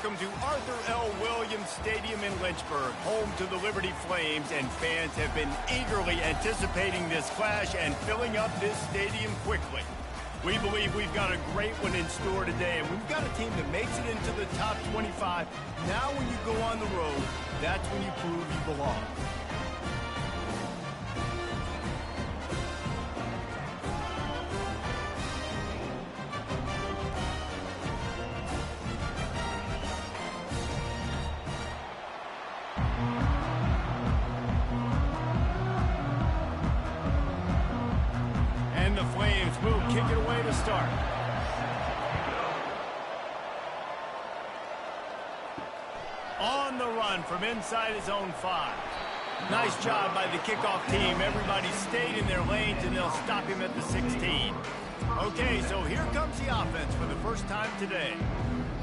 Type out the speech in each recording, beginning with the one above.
welcome to Arthur L. Williams Stadium in Lynchburg, home to the Liberty Flames, and fans have been eagerly anticipating this clash and filling up this stadium quickly. We believe we've got a great one in store today, and we've got a team that makes it into the top 25. Now when you go on the road, that's when you prove you belong. Will kick it away to start. On the run from inside his own 5. Nice job by the kickoff team. Everybody stayed in their lanes, and they'll stop him at the 16. Okay, so here comes the offense for the first time today.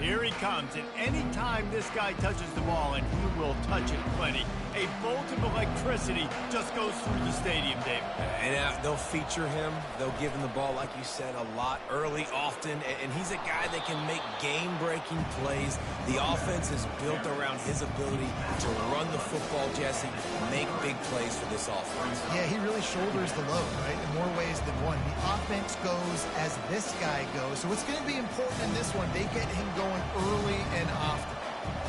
Here he comes, and any time this guy touches the ball, and he will touch it plenty, a bolt of electricity just goes through the stadium, David. And they'll feature him. They'll give him the ball, like you said, a lot, early, often, and he's a guy that can make game-breaking plays. The offense is built around his ability to run the football, Jesse, make big plays for this offense. Yeah, he really shoulders the load, right, in more ways than one. The offense goes as this guy goes, so it's going to be important in this one. They get him going early and often.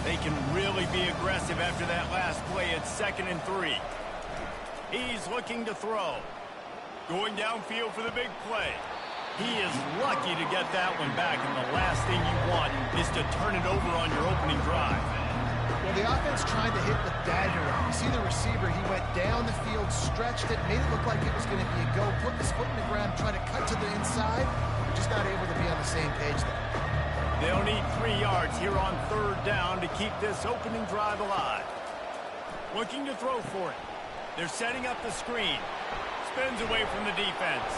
They can really be aggressive after that last play at 2nd and 3. He's looking to throw. Going downfield for the big play. He is lucky to get that one back, and the last thing you want is to turn it over on your opening drive. Well, the offense tried to hit the dagger. You see the receiver, he went down the field, stretched it, made it look like it was going to be a go, put his foot in the ground, tried to cut to the inside, just not able to be on the same page there. They'll need 3 yards here on 3rd down to keep this opening drive alive. Looking to throw for it. They're setting up the screen. Spins away from the defense.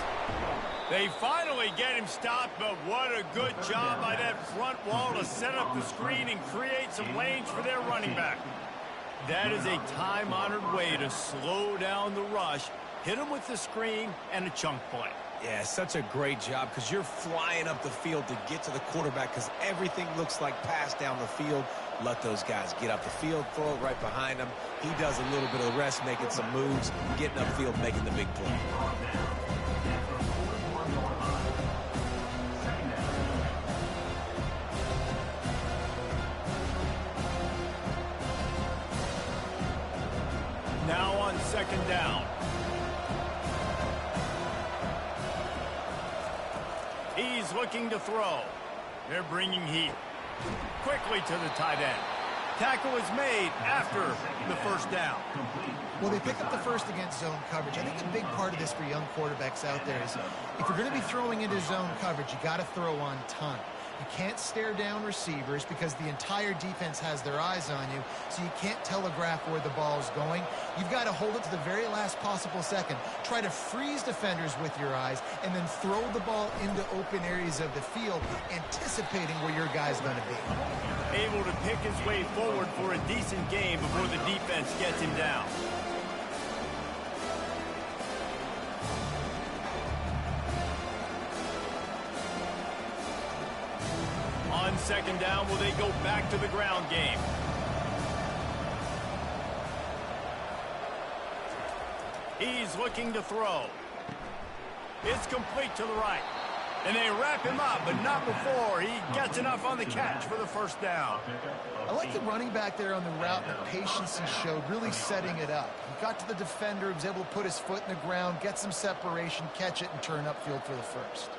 They finally get him stopped, but what a good job by that front wall to set up the screen and create some lanes for their running back. That is a time-honored way to slow down the rush, hit him with the screen, and a chunk play. Yeah, such a great job because you're flying up the field to get to the quarterback because everything looks like pass down the field. Let those guys get up the field, throw it right behind him. He does a little bit of the rest, making some moves, getting upfield, making the big play. Now on 2nd down. He's looking to throw. They're bringing heat. Quickly to the tight end. Tackle is made after the 1st down. Well, they pick up the first against zone coverage. I think a big part of this for young quarterbacks out there is if you're going to be throwing into zone coverage, you got to throw on time. You can't stare down receivers because the entire defense has their eyes on you, so you can't telegraph where the ball is going. You've got to hold it to the very last possible second. Try to freeze defenders with your eyes, and then throw the ball into open areas of the field, anticipating where your guy's going to be. Able to pick his way forward for a decent game before the defense gets him down. On 2nd down, will they go back to the ground game? He's looking to throw. It's complete to the right. And they wrap him up, but not before he gets enough on the catch for the 1st down. I like the running back there on the route and the patience he showed, really setting it up. He got to the defender, was able to put his foot in the ground, get some separation, catch it, and turn upfield for the 1st.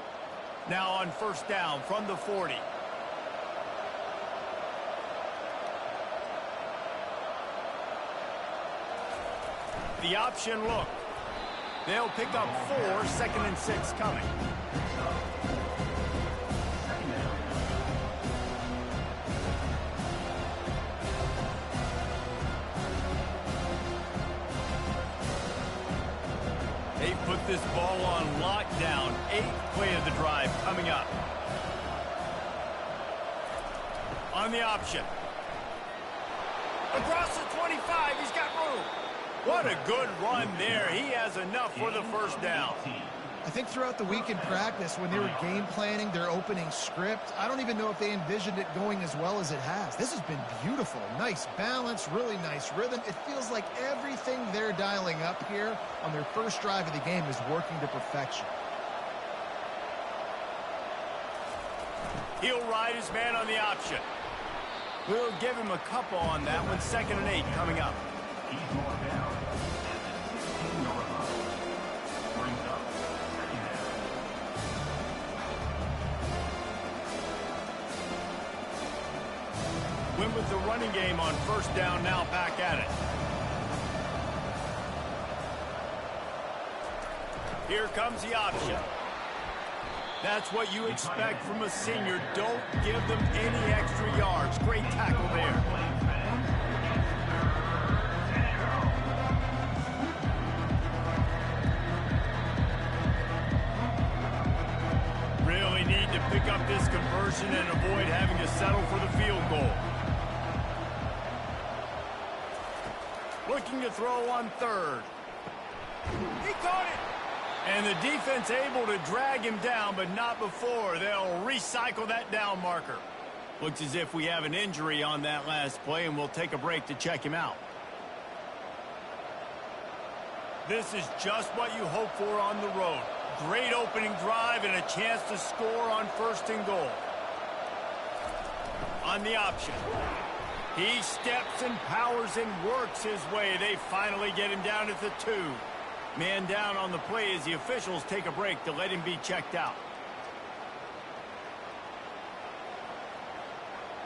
Now on 1st down from the 40. The option look. They'll pick up 4, 2nd and 6 coming. They put this ball on lockdown. 8th play of the drive coming up. On the option. Across the 25, he's got room. What a good run there. He has enough for the 1st down. I think throughout the week in practice, when they were game planning their opening script, I don't even know if they envisioned it going as well as it has. This has been beautiful. Nice balance, really nice rhythm. It feels like everything they're dialing up here on their first drive of the game is working to perfection. He'll ride his man on the option. We'll give him a couple on that one. 2nd and 8 coming up. Went with the running game on 1st down, now back at it. Here comes the option. That's what you expect from a senior. Don't give them any extra yards. Great tackle there. Really need to pick up this conversion and avoid having to settle for the field goal. Looking to throw on 3rd. He caught it. And the defense able to drag him down, but not before. They'll recycle that down marker. Looks as if we have an injury on that last play, and we'll take a break to check him out. This is just what you hope for on the road. Great opening drive and a chance to score on 1st and goal. On the option. He steps and powers and works his way. They finally get him down at the 2. Man down on the play as the officials take a break to let him be checked out.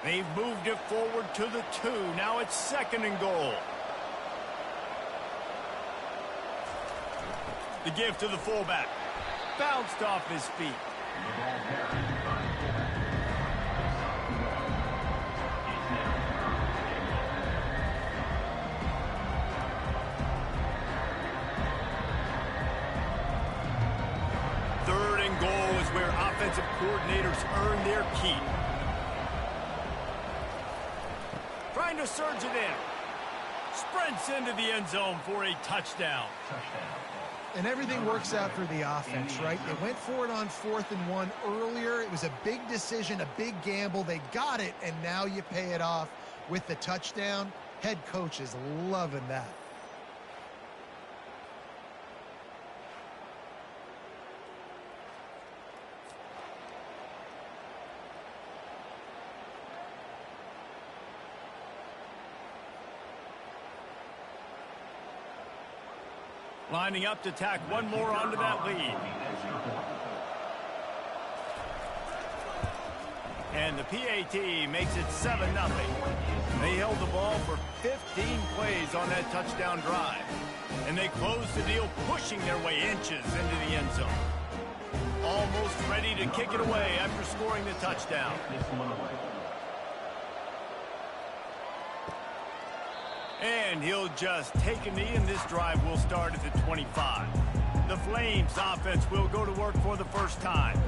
They've moved it forward to the 2. Now it's 2nd and goal. The give to the fullback. Bounced off his feet. Where offensive coordinators earn their keep. Trying to surge it in. Sprints into the end zone for a touchdown. And everything works out for the offense, right? They went for it on 4th and 1 earlier. It was a big decision, a big gamble. They got it, and now you pay it off with the touchdown. Head coach is loving that. Lining up to tack one more onto that lead. And the PAT makes it 7-0. They held the ball for 15 plays on that touchdown drive. And they closed the deal, pushing their way inches into the end zone. Almost ready to kick it away after scoring the touchdown. And he'll just take a knee, and this drive will start at the 25. The Flames offense will go to work for the first time.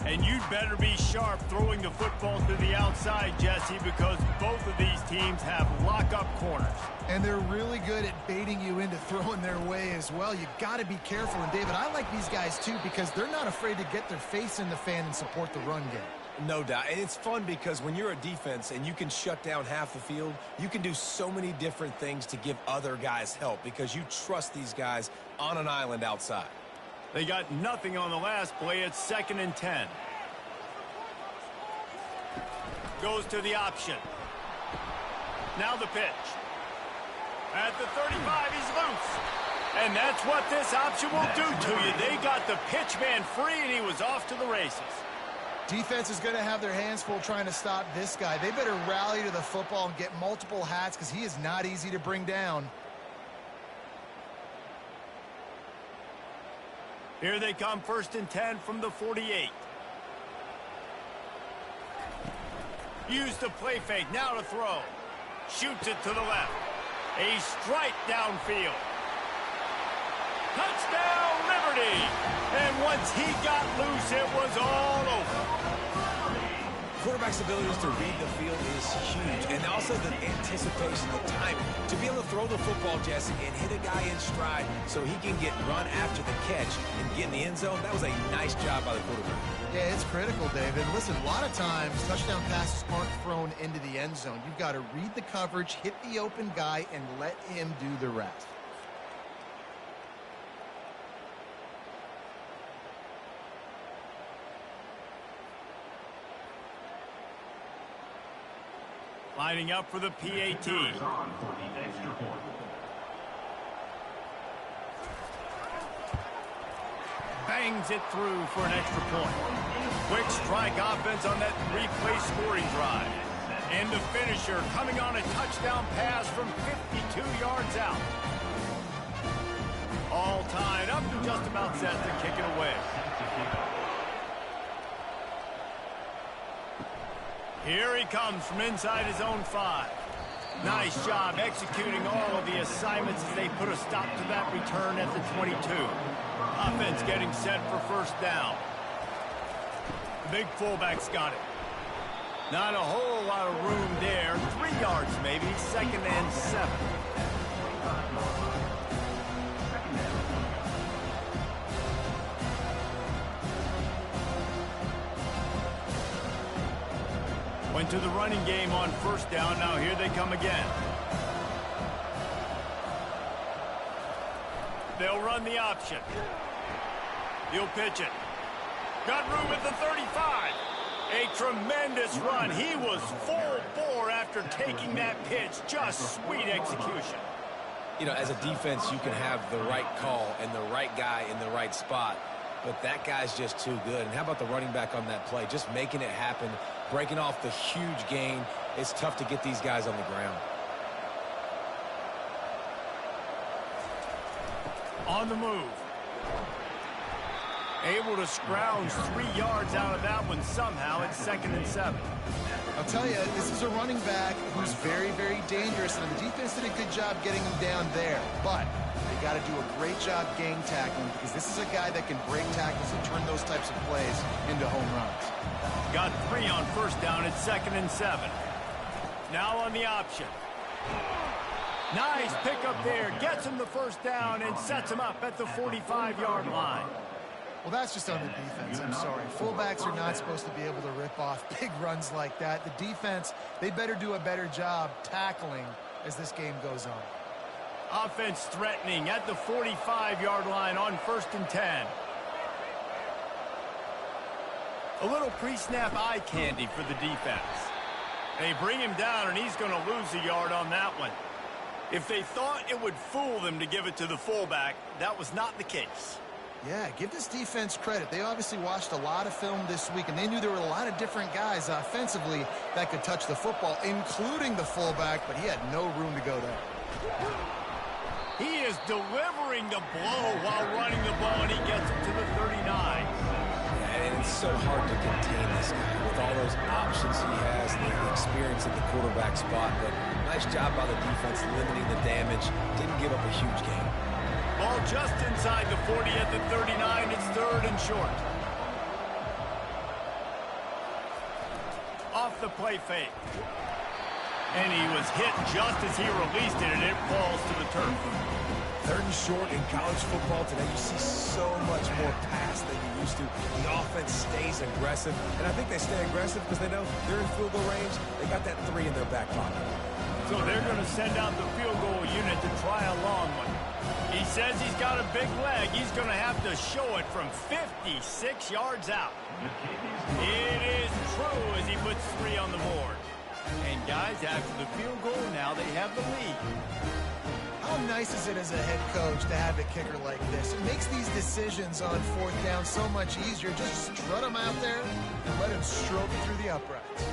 And you'd better be sharp throwing the football to the outside, Jesse, because both of these teams have lock-up corners. And they're really good at baiting you into throwing their way as well. You got to be careful. And, David, I like these guys, too, because they're not afraid to get their face in the fan and support the run game. No doubt. And it's fun because when you're a defense and you can shut down half the field, you can do so many different things to give other guys help because you trust these guys on an island outside. They got nothing on the last play. It's 2nd and 10. Goes to the option. Now the pitch. At the 35, he's loose. And that's what this option will do to you. They got the pitch man free, and he was off to the races. Defense is going to have their hands full trying to stop this guy. They better rally to the football and get multiple hats because he is not easy to bring down. Here they come, 1st and 10 from the 48. Used the play fake, now to throw. Shoots it to the left. A strike downfield. Touchdown, Liberty! And once he got loose, it was all over. quarterback's abilities to read the field is huge, and also the anticipation, the timing. To be able to throw the football, Jesse, and hit a guy in stride so he can get run after the catch and get in the end zone, that was a nice job by the quarterback. Yeah, it's critical, David. Listen, a lot of times touchdown passes aren't thrown into the end zone. You've got to read the coverage, hit the open guy, and let him do the rest. Lining up for the PAT. Bangs it through for an extra point. Quick strike offense on that three-play scoring drive. And the finisher coming on a touchdown pass from 52 yards out. All tied up and just about set to kick it away. Here he comes from inside his own 5. Nice job executing all of the assignments as they put a stop to that return at the 22. Offense getting set for first down. The big fullback's got it. Not a whole lot of room there. 3 yards maybe, 2nd and 7. Went to the running game on first down. Now here they come again. They'll run the option. He'll pitch it. Got room at the 35. A tremendous run. He was full bore after taking that pitch. Just sweet execution. You know, as a defense, you can have the right call and the right guy in the right spot. But that guy's just too good. And how about the running back on that play? Just making it happen, breaking off the huge gain. It's tough to get these guys on the ground. On the move. Able to scrounge 3 yards out of that one somehow. It's 2nd and 7. I'll tell you, this is a running back who's very, very dangerous, and the defense did a good job getting him down there. But they got to do a great job game tackling because this is a guy that can break tackles and turn those types of plays into home runs. Got 3 on first down. It's 2nd and 7. Now on the option. Nice pickup there. Gets him the first down and sets him up at the 45-yard line. Well, that's just on the defense. I'm sorry. Fullbacks are not supposed to be able to rip off big runs like that. The defense, they better do a better job tackling as this game goes on. Offense threatening at the 45-yard line on 1st and 10. A little pre-snap eye candy for the defense. They bring him down, and he's going to lose a yard on that one. If they thought it would fool them to give it to the fullback, that was not the case. Yeah, give this defense credit. They obviously watched a lot of film this week, and they knew there were a lot of different guys offensively that could touch the football, including the fullback, but he had no room to go there. He is delivering the blow while running the ball, and he gets it to the 39. And it's so hard to contain this guy with all those options he has and the experience at the quarterback spot. But nice job by the defense limiting the damage. Didn't give up a huge gain. Ball just inside the 40 at the 39. It's 3rd and short. Off the play fake. And he was hit just as he released it, and it falls to the turf. 3rd and short in college football today. You see so much more pass than you used to. The offense stays aggressive, and I think they stay aggressive because they know they're in field goal range. They got that 3 in their back pocket. So they're going to send out the field goal unit to try a long one. He says he's got a big leg. He's going to have to show it from 56 yards out. It is true as he puts 3 on the board. And guys, after the field goal, now they have the lead. How nice is it as a head coach to have a kicker like this? It makes these decisions on 4th down so much easier. Just strut him out there and let him stroke it through the uprights.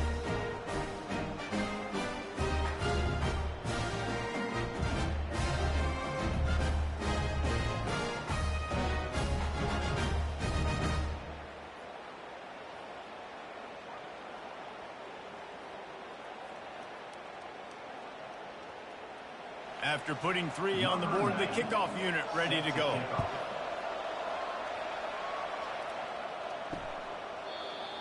After putting 3 on the board, the kickoff unit ready to go.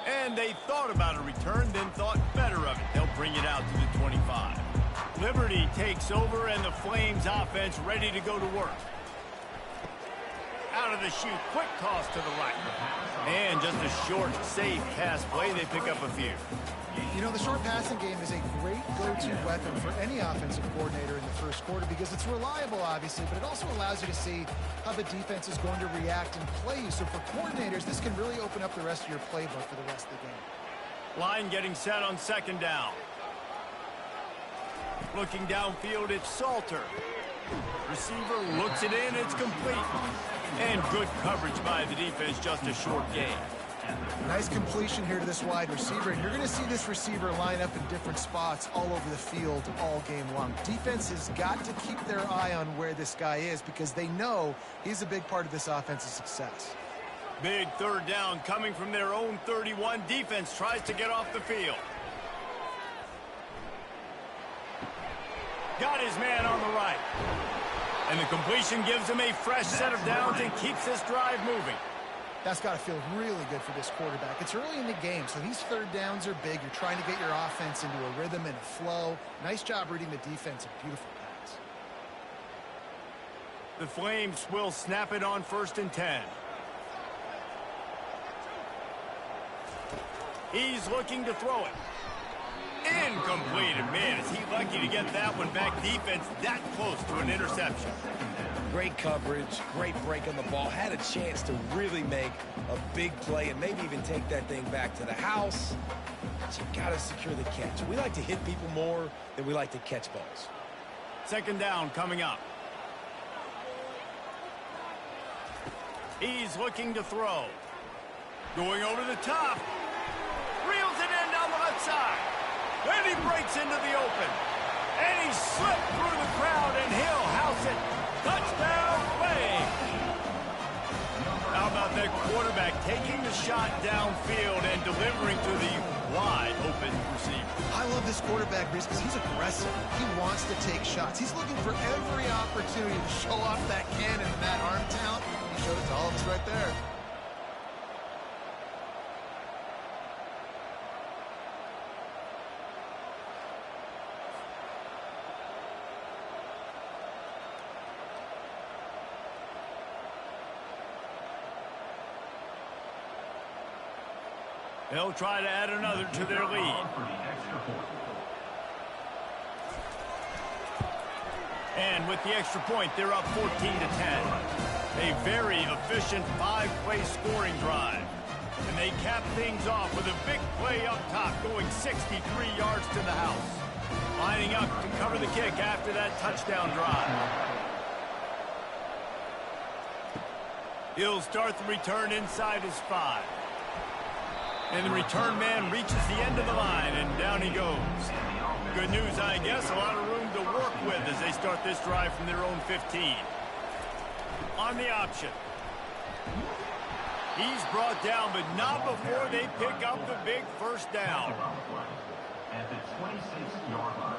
And And they thought about a return, then thought better of it. They'll bring it out to the 25. Liberty takes over, and the Flames offense ready to go to work. Out of the chute, quick toss to the right. And just a short, safe pass play. They pick up a few. You know, the short passing game is a great go-to weapon for any offensive coordinator in the first quarter because it's reliable, obviously, but it also allows you to see how the defense is going to react and play you. So for coordinators, this can really open up the rest of your playbook for the rest of the game. Line getting set on second down. Looking downfield, it's Salter. Receiver looks it in, it's complete. And good coverage by the defense, just a short gain. Nice completion here to this wide receiver, and you're going to see this receiver line up in different spots all over the field all game long. Defense has got to keep their eye on where this guy is because they know he's a big part of this offensive success. Big third down coming from their own 31. Defense tries to get off the field. Got his man on the right. And the completion gives him a fresh set of downs and keeps this drive moving. That's got to feel really good for this quarterback. It's early in the game, so these third downs are big. You're trying to get your offense into a rhythm and a flow. Nice job reading the defense. A beautiful pass. The Flames will snap it on 1st and 10. He's looking to throw it. Incomplete. Man, is he lucky to get that one back. Defense that close to an interception. Great coverage, great break on the ball. Had a chance to really make a big play and maybe even take that thing back to the house. But you got to secure the catch. We like to hit people more than we like to catch balls. Second down coming up. He's looking to throw. Going over the top. Reels it in down the left side. Then he breaks into the open. And he slipped through the crowd, and he'll house it. Touchdown, Flames. How about that quarterback taking the shot downfield and delivering to the wide open receiver? I love this quarterback because he's aggressive. He wants to take shots. He's looking for every opportunity to show off that cannon and that arm talent. He showed it to all of us right there. They'll try to add another to their lead. And with the extra point, they're up 14 to 10. A very efficient 5-play scoring drive. And they cap things off with a big play up top, going 63 yards to the house. Lining up to cover the kick after that touchdown drive. He'll start the return inside his 5. And the return man reaches the end of the line, and down he goes. Good news, I guess. A lot of room to work with as they start this drive from their own 15. On the option. He's brought down, but not before they pick up the big first down. At the 26-yard line.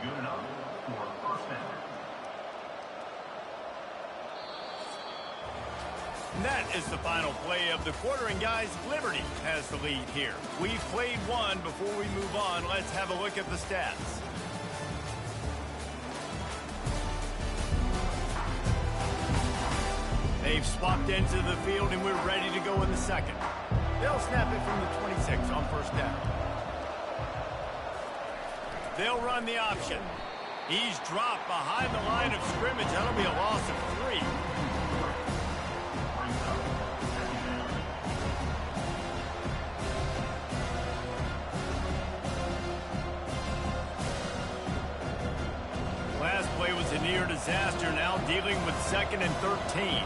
Good enough for first down. And that is the final play of the quarter, and guys, Liberty has the lead here. We've played one. Before we move on, let's have a look at the stats. They've swapped into the field, and we're ready to go in the second. They'll snap it from the 26 on first down. They'll run the option. He's dropped behind the line of scrimmage. That'll be a loss of 3. Last play was a near disaster, now dealing with 2nd and 13.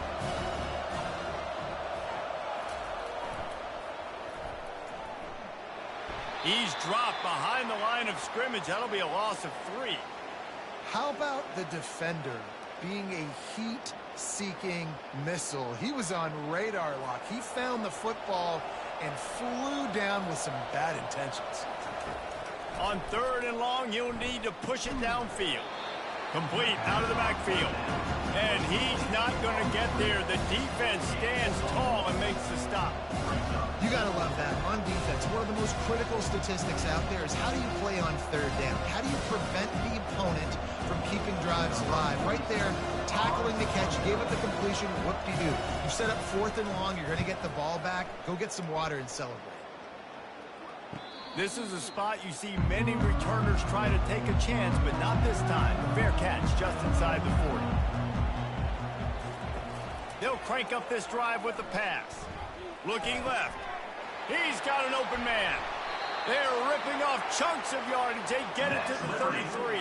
He's dropped behind the line of scrimmage. That'll be a loss of 3. How about the defender being a heat-seeking missile? He was on radar lock. He found the football and flew down with some bad intentions. On 3rd and long, you'll need to push it downfield. Complete out of the backfield. And he's not going to get there. The defense stands tall and makes the stop. You got to love that. On defense, one of the most critical statistics out there is how do you play on third down? How do you prevent the opponent from keeping drives alive? Right there, tackling the catch, gave up the completion, whoop-de-doo. You set up 4th and long, you're going to get the ball back. Go get some water and celebrate. This is a spot you see many returners try to take a chance, but not this time. Fair catch just inside the 40. They'll crank up this drive with the pass. Looking left. He's got an open man. They're ripping off chunks of yardage. They get it to the 33.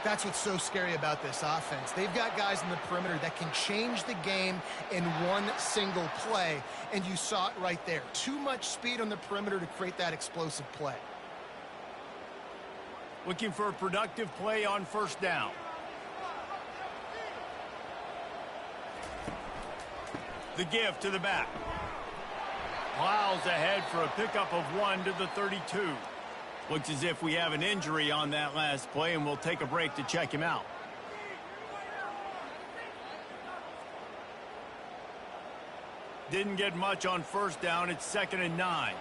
That's what's so scary about this offense. They've got guys in the perimeter that can change the game in one single play, and you saw it right there. Too much speed on the perimeter to create that explosive play. Looking for a productive play on 1st down. The give to the back. Plows ahead for a pickup of 1 to the 32. Looks as if we have an injury on that last play, and we'll take a break to check him out. Didn't get much on 1st down. It's 2nd and 9.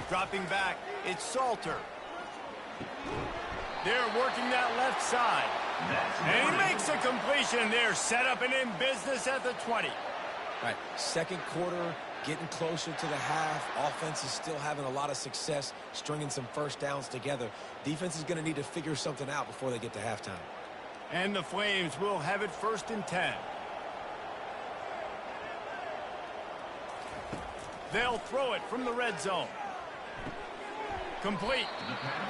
Dropping back, it's Salter. They're working that left side. And he makes a completion there. Set up and in business at the 20. All right, 2nd quarter, getting closer to the half. Offense is still having a lot of success stringing some 1st downs together. Defense is going to need to figure something out before they get to halftime. And the Flames will have it 1st and 10. They'll throw it from the red zone. Complete.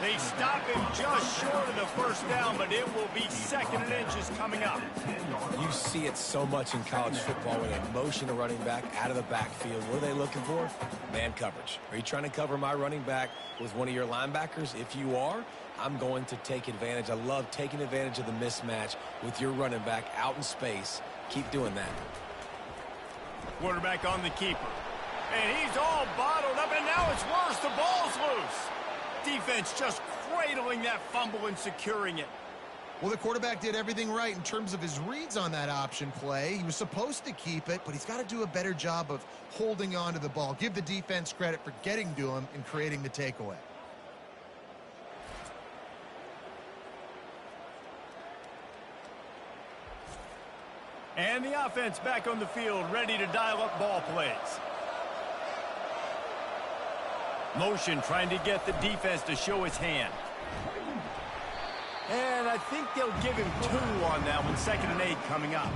They stop him just short of the 1st down, but it will be 2nd and inches coming up. You see it so much in college football where they motion a running back out of the backfield. What are they looking for? Man coverage. Are you trying to cover my running back with one of your linebackers? If you are, I'm going to take advantage. I love taking advantage of the mismatch with your running back out in space. Keep doing that. Quarterback on the keeper. And he's all bottled up, and now it's worse. The ball's loose. Defense just cradling that fumble and securing it. Well, the quarterback did everything right in terms of his reads on that option play. He was supposed to keep it, but he's got to do a better job of holding on to the ball. Give the defense credit for getting to him and creating the takeaway. And the offense back on the field, ready to dial up ball plays. Motion trying to get the defense to show his hand. And I think they'll give him 2 on that one. 2nd and 8 coming up.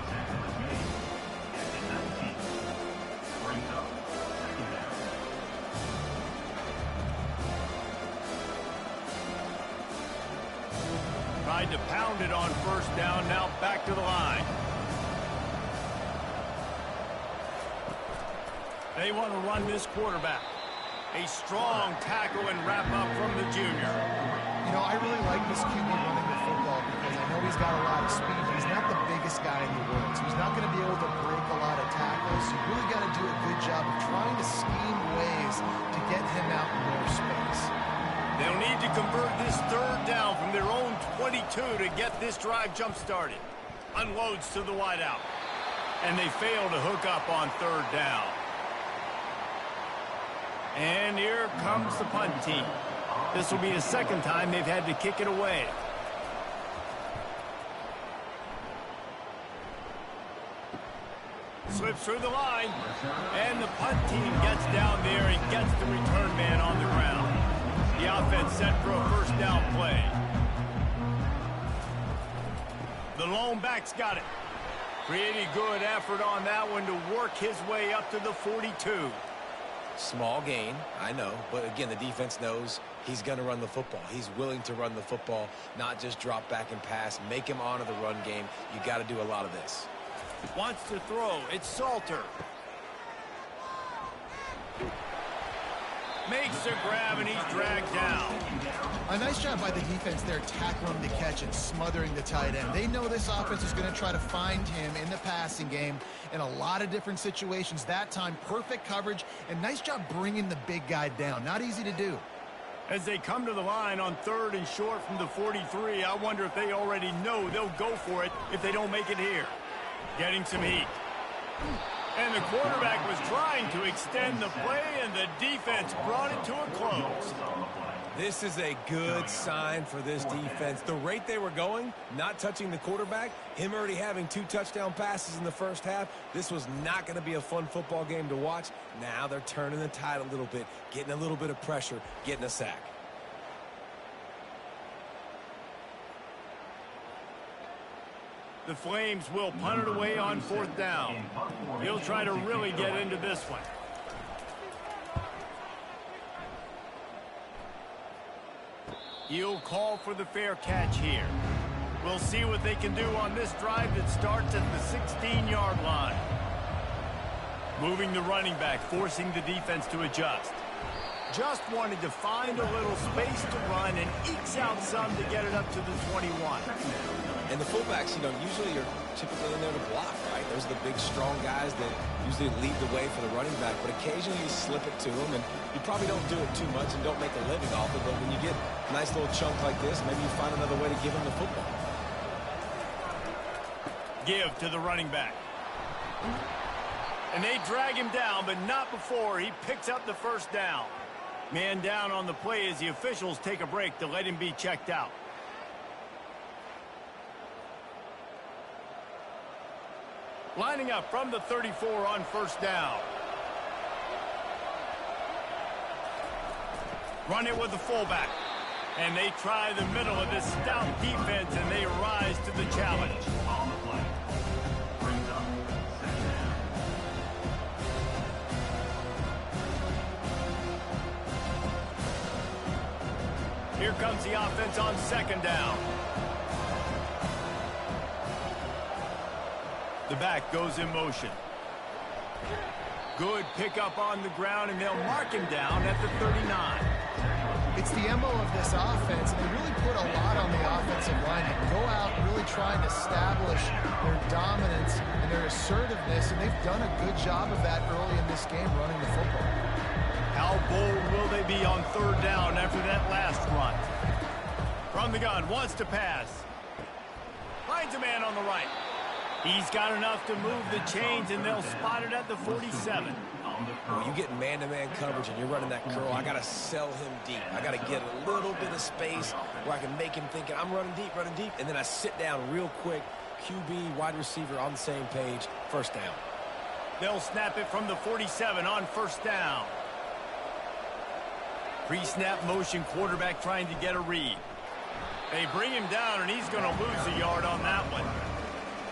Tried to pound it on 1st down. Now back to the line. They want to run this quarterback. A strong tackle and wrap up from the junior. You know, I really like this QB running the football because I know he's got a lot of speed. He's not the biggest guy in the world, so he's not going to be able to break a lot of tackles. So you really got to do a good job of trying to scheme ways to get him out in more space. They'll need to convert this 3rd down from their own 22 to get this drive jump-started. Unloads to the wideout. And they fail to hook up on 3rd down. And here comes the punt team. This will be the 2nd time they've had to kick it away. Slips through the line. And the punt team gets down there and gets the return man on the ground. The offense set for a 1st down play. The lone back's got it. Pretty good effort on that one to work his way up to the 42. Small gain, I know, but again, the defense knows he's going to run the football. He's willing to run the football, not just drop back and pass, make him honor the run game. You got to do a lot of this. Wants to throw. It's Salter. Makes the grab, and he's dragged down. A nice job by the defense there, tackling the catch and smothering the tight end. They know this offense is going to try to find him in the passing game in a lot of different situations. That time, perfect coverage, and nice job bringing the big guy down. Not easy to do. As they come to the line on 3rd and short from the 43, I wonder if they already know they'll go for it if they don't make it here. Getting some heat. And the quarterback was trying to extend the play, and the defense brought it to a close. This is a good sign for this defense. The rate they were going, not touching the quarterback, him already having 2 touchdown passes in the first half, this was not going to be a fun football game to watch. Now they're turning the tide a little bit, getting a little bit of pressure, getting a sack. The Flames will punt it away on 4th down. He'll try to really get into this one. He'll call for the fair catch here. We'll see what they can do on this drive that starts at the 16-yard line. Moving the running back, forcing the defense to adjust. Just wanted to find a little space to run and ekes out some to get it up to the 21. And the fullbacks, usually are typically in there to block, right? Those are the big, strong guys that usually lead the way for the running back. But occasionally you slip it to them, and you probably don't do it too much and don't make a living off it. But when you get a nice little chunk like this, maybe you find another way to give him the football. Give to the running back. And they drag him down, but not before he picks up the first down. Man down on the play as the officials take a break to let him be checked out. Lining up from the 34 on 1st down. Run it with the fullback. And they try the middle of this stout defense, and they rise to the challenge. On the play. Brings up 2nd down. Here comes the offense on 2nd down. The back goes in motion. Good pickup on the ground, and they'll mark him down at the 39. It's the MO of this offense, and they really put a lot on the offensive line. They go out really trying to establish their dominance and their assertiveness, and they've done a good job of that early in this game running the football. How bold will they be on 3rd down after that last run? From the gun, wants to pass. Finds a man on the right. He's got enough to move the chains, and they'll spot it at the 47. When you get man-to-man coverage and you're running that curl, I got to sell him deep. I got to get a little bit of space where I can make him think I'm running deep, and then I sit down real quick. QB, wide receiver on the same page, 1st down. They'll snap it from the 47 on 1st down. Pre-snap motion, quarterback trying to get a read. They bring him down, and he's going to lose a yard on that one.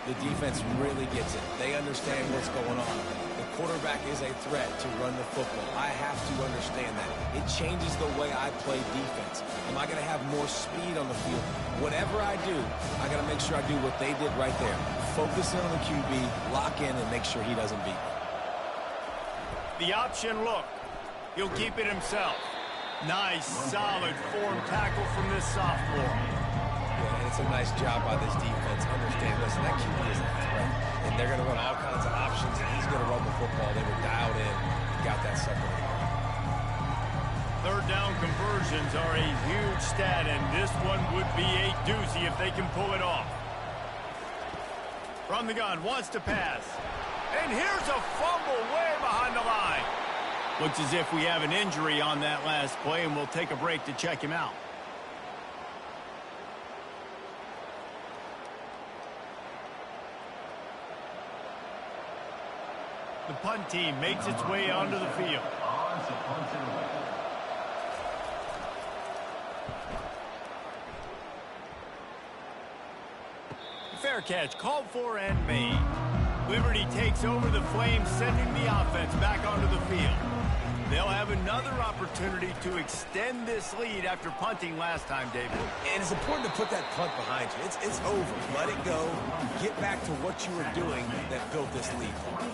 The defense really gets it. They understand what's going on. The quarterback is a threat to run the football. I have to understand that. It changes the way I play defense. Am I going to have more speed on the field? Whatever I do, I got to make sure I do what they did right there. Focus in on the QB, lock in, and make sure he doesn't beat me. The option look. He'll keep it himself. Nice, solid form tackle from this sophomore. Yeah, and it's a nice job by this defense. Understand, listen, that QB is a threat. And they're going to run all kinds of options, and he's going to run the football. They were dialed in, got that second. 3rd down conversions are a huge stat, and this one would be a doozy if they can pull it off. From the gun, wants to pass. And here's a fumble way behind the line. Looks as if we have an injury on that last play, and we'll take a break to check him out. The punt team makes its way onto the field. Fair catch called for and made. Liberty takes over the Flames, sending the offense back onto the field. They'll have another opportunity to extend this lead after punting last time, David. And it's important to put that punt behind you. It's over. Let it go. Get back to what you were doing that built this lead.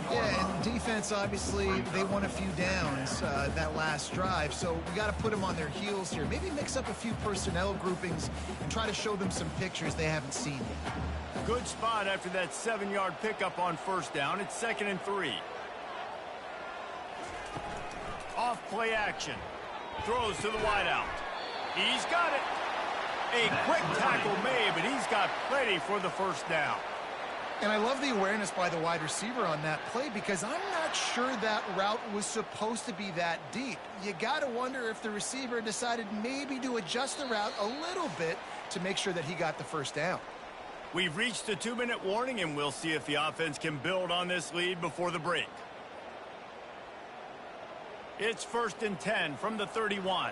Yeah, and defense, obviously, they won a few downs that last drive, so we got to put them on their heels here. Maybe mix up a few personnel groupings and try to show them some pictures they haven't seen yet. Good spot after that 7-yard pickup on 1st down. It's 2nd and 3. Off play action. Throws to the wideout. He's got it. A quick tackle made, but he's got plenty for the first down. And I love the awareness by the wide receiver on that play because I'm not sure that route was supposed to be that deep. You got to wonder if the receiver decided maybe to adjust the route a little bit to make sure that he got the first down. We've reached the 2-minute warning, and we'll see if the offense can build on this lead before the break. It's 1st and 10 from the 31.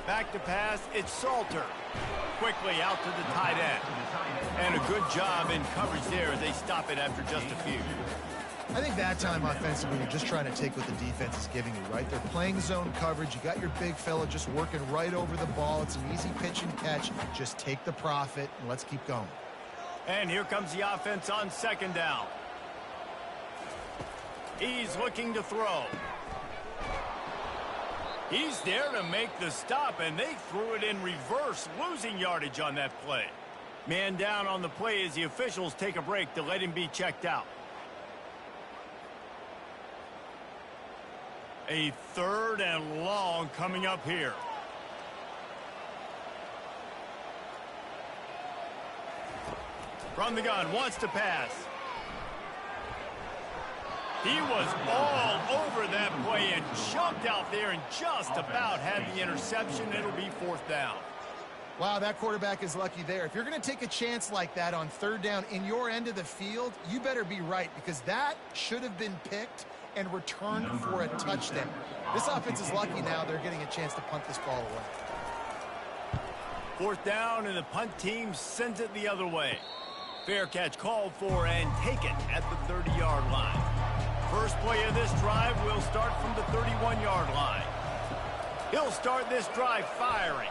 Back to pass, it's Salter. Quickly out to the tight end. And a good job in coverage there as they stop it after just a few. I think that time offensively, you're just trying to take what the defense is giving you, right? They're playing zone coverage. You got your big fella just working right over the ball. It's an easy pitch and catch. Just take the profit, and let's keep going. And here comes the offense on 2nd down. He's looking to throw. He's there to make the stop, and they threw it in reverse, losing yardage on that play. Man down on the play as the officials take a break to let him be checked out. A 3rd and long coming up here. From the gun, wants to pass. He was all over that play and jumped out there and just about had the interception. It'll be 4th down. Wow, that quarterback is lucky there. If you're going to take a chance like that on 3rd down in your end of the field, you better be right because that should have been picked and returned for a touchdown. This offense is lucky now they're getting a chance to punt this ball away. 4th down, and the punt team sends it the other way. Fair catch called for and taken at the 30-yard line. First play of this drive will start from the 31-yard line. He'll start this drive firing.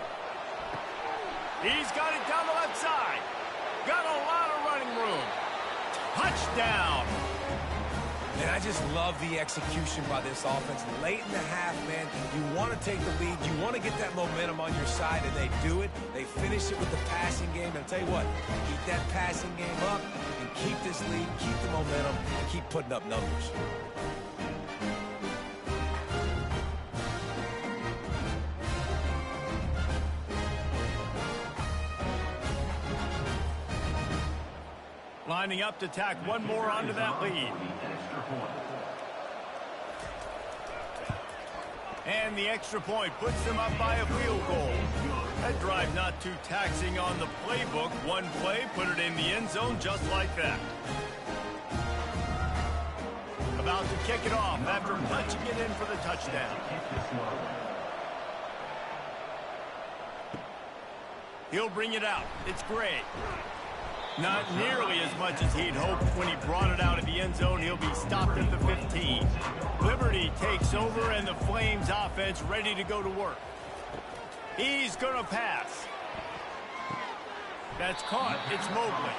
He's got it down the left side. Got a lot of running room. Touchdown. And I just love the execution by this offense. Late in the half, man, you want to take the lead. You want to get that momentum on your side, and they do it. They finish it with the passing game. And I'll tell you what, keep that passing game up and keep this lead, keep the momentum, and keep putting up numbers. Lining up to tack one more onto that lead. And the extra point puts them up by a field goal. That drive not too taxing on the playbook. One play, put it in the end zone just like that. About to kick it off after punching it in for the touchdown. He'll bring it out. It's Gray. Not nearly as much as he'd hoped when he brought it out of the end zone. He'll be stopped at the 15. Liberty takes over, and the Flames offense ready to go to work. He's going to pass. That's caught. It's Mobley.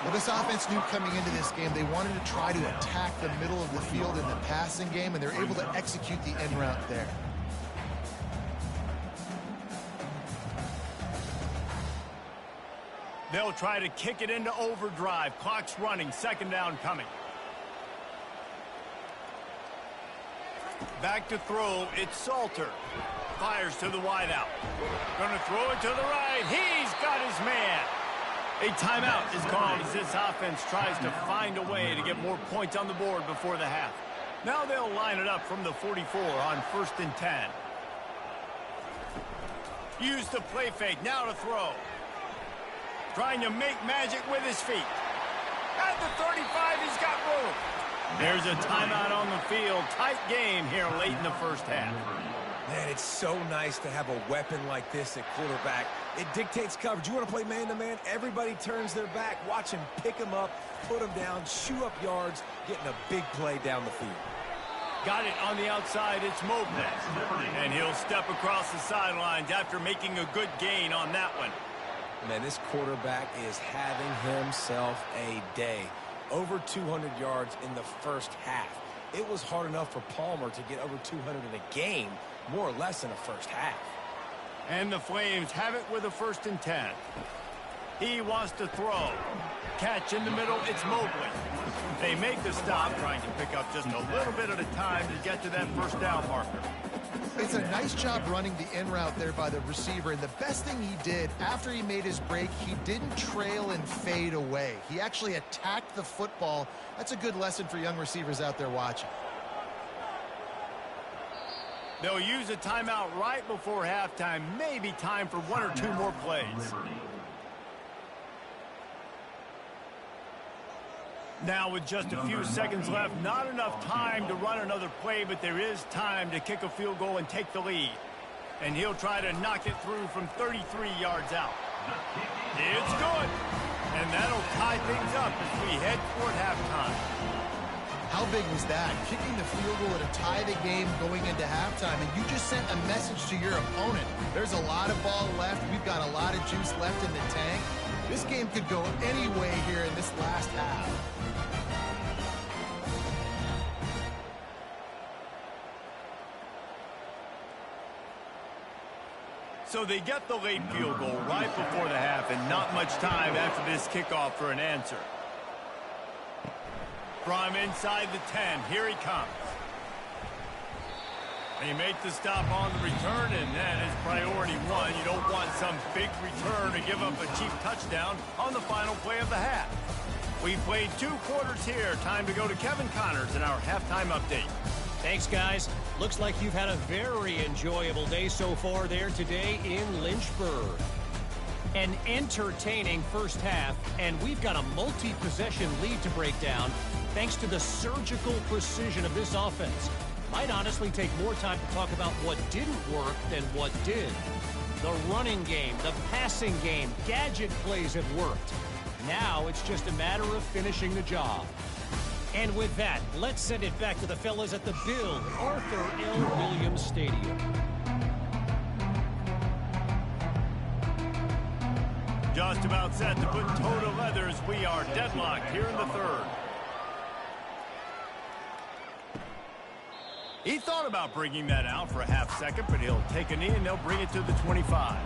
Well, this offense knew coming into this game they wanted to try to attack the middle of the field in the passing game, and they're able to execute the end route there. They'll try to kick it into overdrive. Clock's running. 2nd down coming. Back to throw. It's Salter. Fires to the wideout. Going to throw it to the right. He's got his man. A timeout is called as this offense tries to find a way to get more points on the board before the half. Now they'll line it up from the 44 on 1st and 10. Use the play fake. Now to throw. Trying to make magic with his feet. At the 35, he's got room. There's a timeout on the field. Tight game here late in the first half. Man, it's so nice to have a weapon like this at quarterback. It dictates coverage. You want to play man-to-man? Everybody turns their back. Watch him pick him up, put him down, shoot up yards, getting a big play down the field. Got it on the outside. It's Mobley. And he'll step across the sidelines after making a good gain on that one. Man, this quarterback is having himself a day. Over 200 yards in the first half. It was hard enough for Palmer to get over 200 in a game, more or less in the first half. And the Flames have it with a 1st and 10. He wants to throw. Catch in the middle, it's Mobley. They make the stop, trying to pick up just a little bit at a time to get to that 1st down marker. It's a nice job running the in route there by the receiver, and the best thing he did after he made his break, he didn't trail and fade away. He actually attacked the football. That's a good lesson for young receivers out there watching. They'll use a timeout right before halftime. Maybe time for one or two more plays. Now with just a few seconds left, not enough time to run another play, but there is time to kick a field goal and take the lead. And he'll try to knock it through from 33 yards out. It's good. And that'll tie things up as we head toward halftime. How big was that? Kicking the field goal to tie the game going into halftime, and you just sent a message to your opponent. There's a lot of ball left. We've got a lot of juice left in the tank. This game could go any way here in this last half. So they get the late field goal right before the half, and not much time after this kickoff for an answer. From inside the 10, here he comes. They make the stop on the return, and that is priority one. You don't want some big return to give up a cheap touchdown on the final play of the half. We've played 2 quarters here. Time to go to Kevin Connors in our halftime update. Thanks, guys. Looks like you've had a very enjoyable day so far there today in Lynchburg. An entertaining first half, and we've got a multi-possession lead to break down thanks to the surgical precision of this offense. Might honestly take more time to talk about what didn't work than what did. The running game, the passing game, gadget plays have worked. Now it's just a matter of finishing the job. And with that, let's send it back to the fellas at the Bill Arthur L. Williams Stadium. Just about set to put toe to leather as we are deadlocked here in the third. He thought about bringing that out for a half second, but he'll take a knee and they'll bring it to the 25.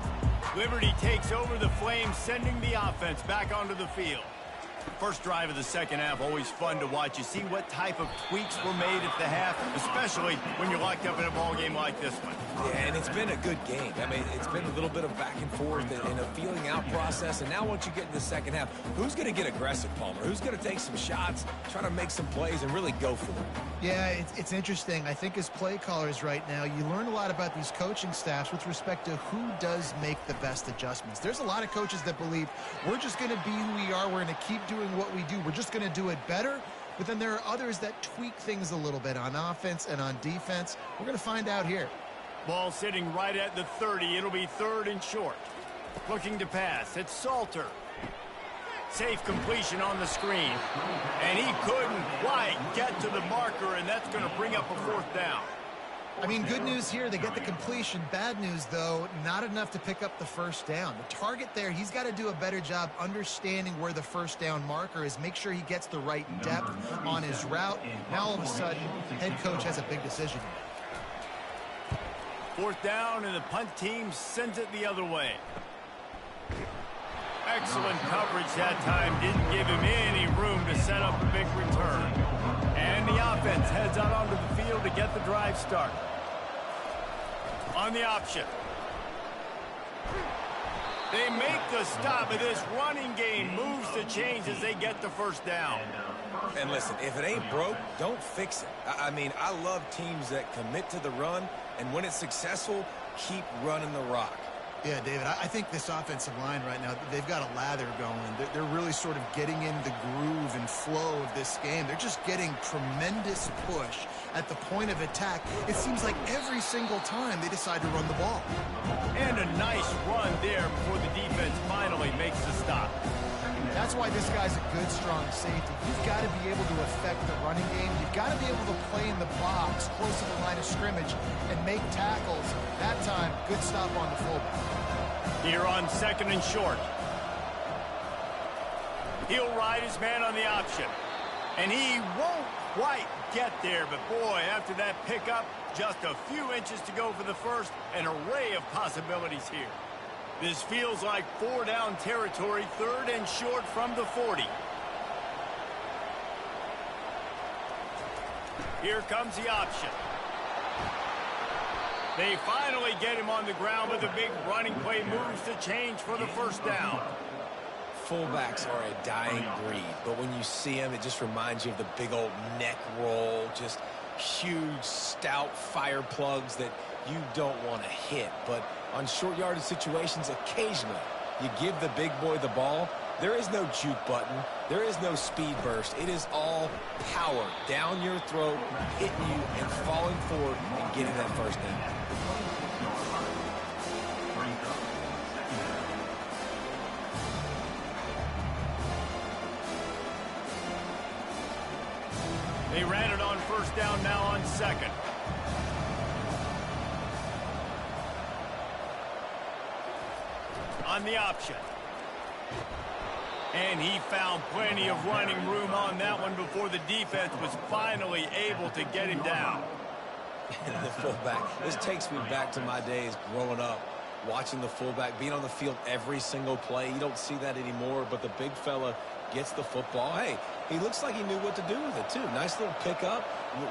Liberty takes over the Flames, sending the offense back onto the field. First drive of the second half, always fun to watch. You see what type of tweaks were made at the half, especially when you're locked up in a ball game like this one. Yeah, and it's been a good game. I mean, it's been a little bit of back and forth and a feeling out process. And now once you get in the second half, who's going to get aggressive, Palmer? Who's going to take some shots, try to make some plays, and really go for them? Yeah, it's interesting. I think as play callers right now, you learn a lot about these coaching staffs with respect to who does make the best adjustments. There's a lot of coaches that believe we're just going to be who we are. We're going to keep doing what we do. We're just going to do it better. But then there are others that tweak things a little bit on offense and on defense. We're going to find out here. Ball sitting right at the 30. It'll be 3rd and short. Looking to pass. It's Salter. Safe completion on the screen. And he couldn't quite get to the marker, and that's going to bring up a 4th down. I mean, good news here, they get the completion. Bad news, though, not enough to pick up the first down. The target there, he's got to do a better job understanding where the first down marker is, make sure he gets the right depth on his route. Now, all of a sudden, head coach has a big decision. 4th down, and the punt team sends it the other way. Excellent coverage that time. Didn't give him any room to set up a big return. And the offense heads out onto the field to get the drive started. On the option. They make the stop, but this running game moves the chains as they get the first down. And listen, if it ain't broke, don't fix it. I mean, I love teams that commit to the run, and when it's successful, keep running the rock. Yeah, David, I think this offensive line right now, they've got a lather going. They're really sort of getting in the groove and flow of this game. They're just getting tremendous push at the point of attack. It seems like every single time they decide to run the ball. And a nice run there before the defense finally makes the stop. That's why this guy's a good, strong safety. You've got to be able to affect the running game. You've got to be able to play in the box, close to the line of scrimmage, and make tackles. That time, good stop on the fullback. Here on 2nd and short. He'll ride his man on the option. And he won't quite get there, but boy, after that pickup, just a few inches to go for the first, an array of possibilities here. This feels like 4-down territory, 3rd and short from the 40. Here comes the option. They finally get him on the ground with a big running play moves to change for the first down. Fullbacks are a dying breed, but when you see them, it just reminds you of the big old neck roll, just huge, stout fire plugs that you don't want to hit. But on short yardage situations, occasionally, you give the big boy the ball. There is no juke button. There is no speed burst. It is all power down your throat, hitting you and falling forward and getting that first down. They ran it on first down, now on second. On the option. And he found plenty of running room on that one before the defense was finally able to get him down. The fullback. This takes me back to my days growing up, watching the fullback being on the field every single play. You don't see that anymore, but the big fella gets the football. Hey, he looks like he knew what to do with it, too. Nice little pickup,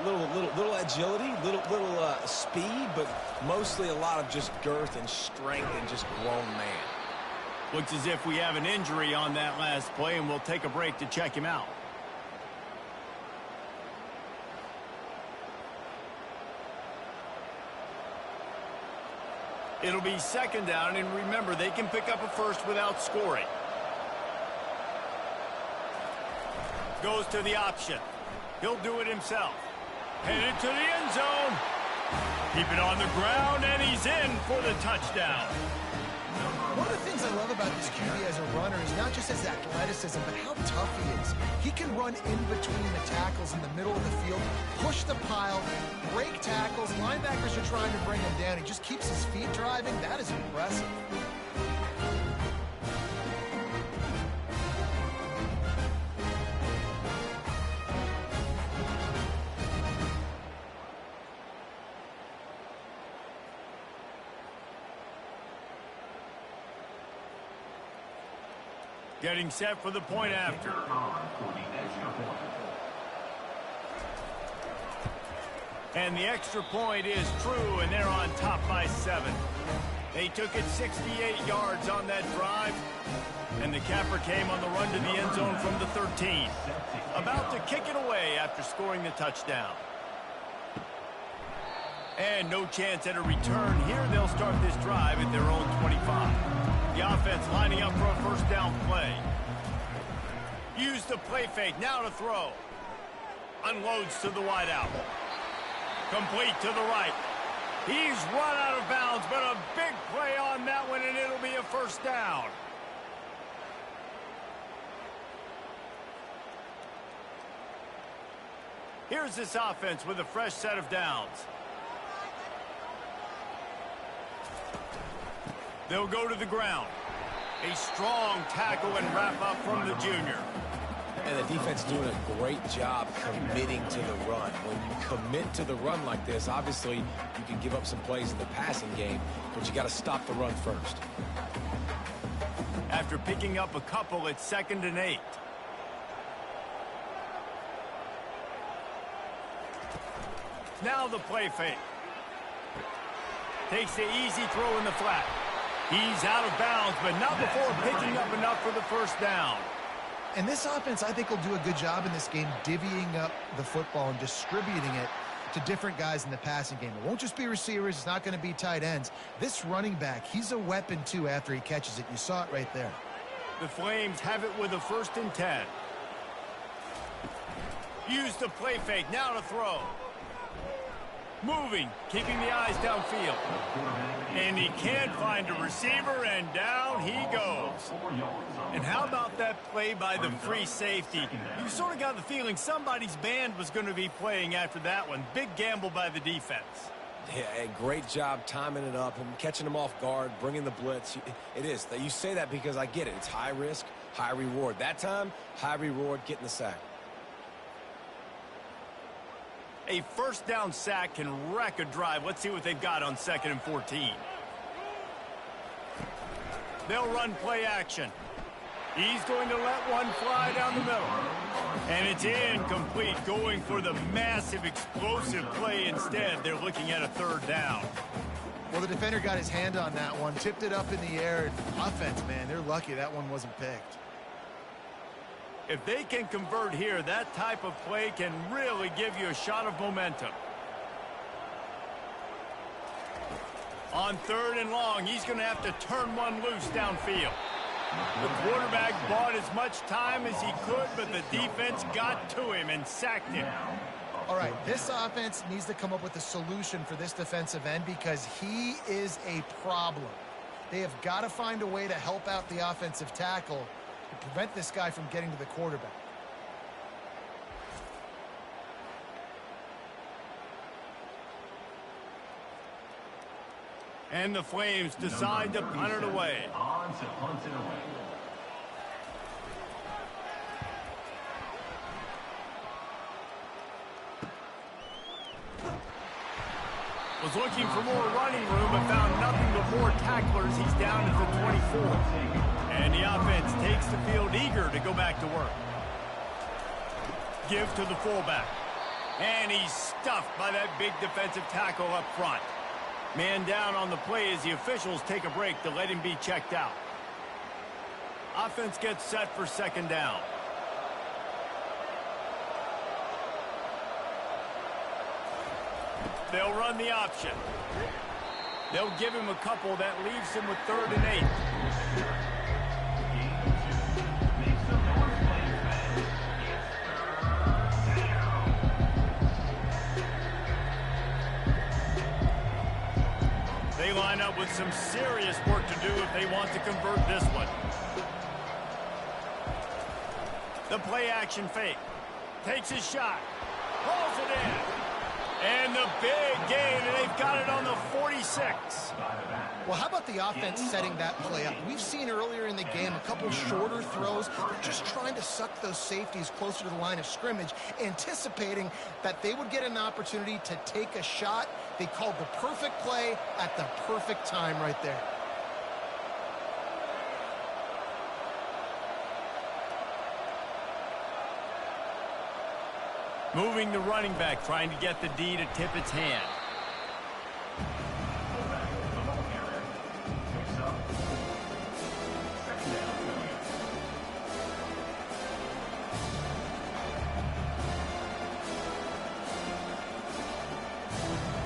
little agility, little speed, but mostly a lot of just girth and strength and just grown man. Looks as if we have an injury on that last play, and we'll take a break to check him out. It'll be second down, and remember, they can pick up a first without scoring. Goes to the option. He'll do it himself. Headed to the end zone. Keep it on the ground, and he's in for the touchdown. One of the things I love about this QB as a runner is not just his athleticism, but how tough he is. He can run in between the tackles in the middle of the field, push the pile, break tackles. Linebackers are trying to bring him down. He just keeps his feet driving. That is impressive. Getting set for the point after. And the extra point is true, and they're on top by 7. They took it 68 yards on that drive, and the capper came on the run to the end zone from the 13. About to kick it away after scoring the touchdown. And no chance at a return here. They'll start this drive at their own 25. The offense lining up for a first down play. Use the play fake, now to throw. Unloads to the wideout. Complete to the right. He's run out of bounds, but a big play on that one, and it'll be a first down. Here's this offense with a fresh set of downs. They'll go to the ground. A strong tackle and wrap up from the junior. And the defense doing a great job committing to the run. When you commit to the run like this, obviously you can give up some plays in the passing game, but you got to stop the run first. After picking up a couple, it's 2nd and 8. Now the play fake. Takes the easy throw in the flat. He's out of bounds, but not before picking up enough for the first down. And this offense, I think, will do a good job in this game divvying up the football and distributing it to different guys in the passing game. It won't just be receivers. It's not going to be tight ends. This running back, he's a weapon, too, after he catches it. You saw it right there. The Flames have it with a 1st and 10. Use the play fake, now to throw. Moving, keeping the eyes downfield. And he can't find a receiver, and down he goes. And how about that play by the free safety? You sort of got the feeling somebody's band was going to be playing after that one. Big gamble by the defense. Yeah, a great job timing it up and catching them off guard, bringing the blitz. It is. You say that because I get it. It's high risk, high reward. That time, high reward, getting the sack. A first down sack can wreck a drive. Let's see what they've got on 2nd and 14. They'll run play action. He's going to let one fly down the middle. And it's incomplete, going for the massive explosive play instead. They're looking at a 3rd down. Well, the defender got his hand on that one, tipped it up in the air. Offense, man, they're lucky that one wasn't picked. If they can convert here, that type of play can really give you a shot of momentum. On 3rd and long, he's going to have to turn one loose downfield. The quarterback bought as much time as he could, but the defense got to him and sacked him. All right, this offense needs to come up with a solution for this defensive end because he is a problem. They have got to find a way to help out the offensive tackle to prevent this guy from getting to the quarterback. And the Flames decide to punt it away. On to punt it away. Was looking for more running room but found nothing but more tacklers. He's down at the 24. And the offense takes the field eager to go back to work. Give to the fullback. And he's stuffed by that big defensive tackle up front. Man down on the play as the officials take a break to let him be checked out. Offense gets set for 2nd down. They'll run the option. They'll give him a couple that leaves him with 3rd and 8. They line up with some serious work to do if they want to convert this one. The play action fake. Takes his shot. Pulls it in. And the big gain, and they've got it on the 46. Well, how about the offense setting that play up? We've seen earlier in the game a couple shorter throws. They're just trying to suck those safeties closer to the line of scrimmage, anticipating that they would get an opportunity to take a shot. They called the perfect play at the perfect time right there. Moving the running back, trying to get the D to tip its hand.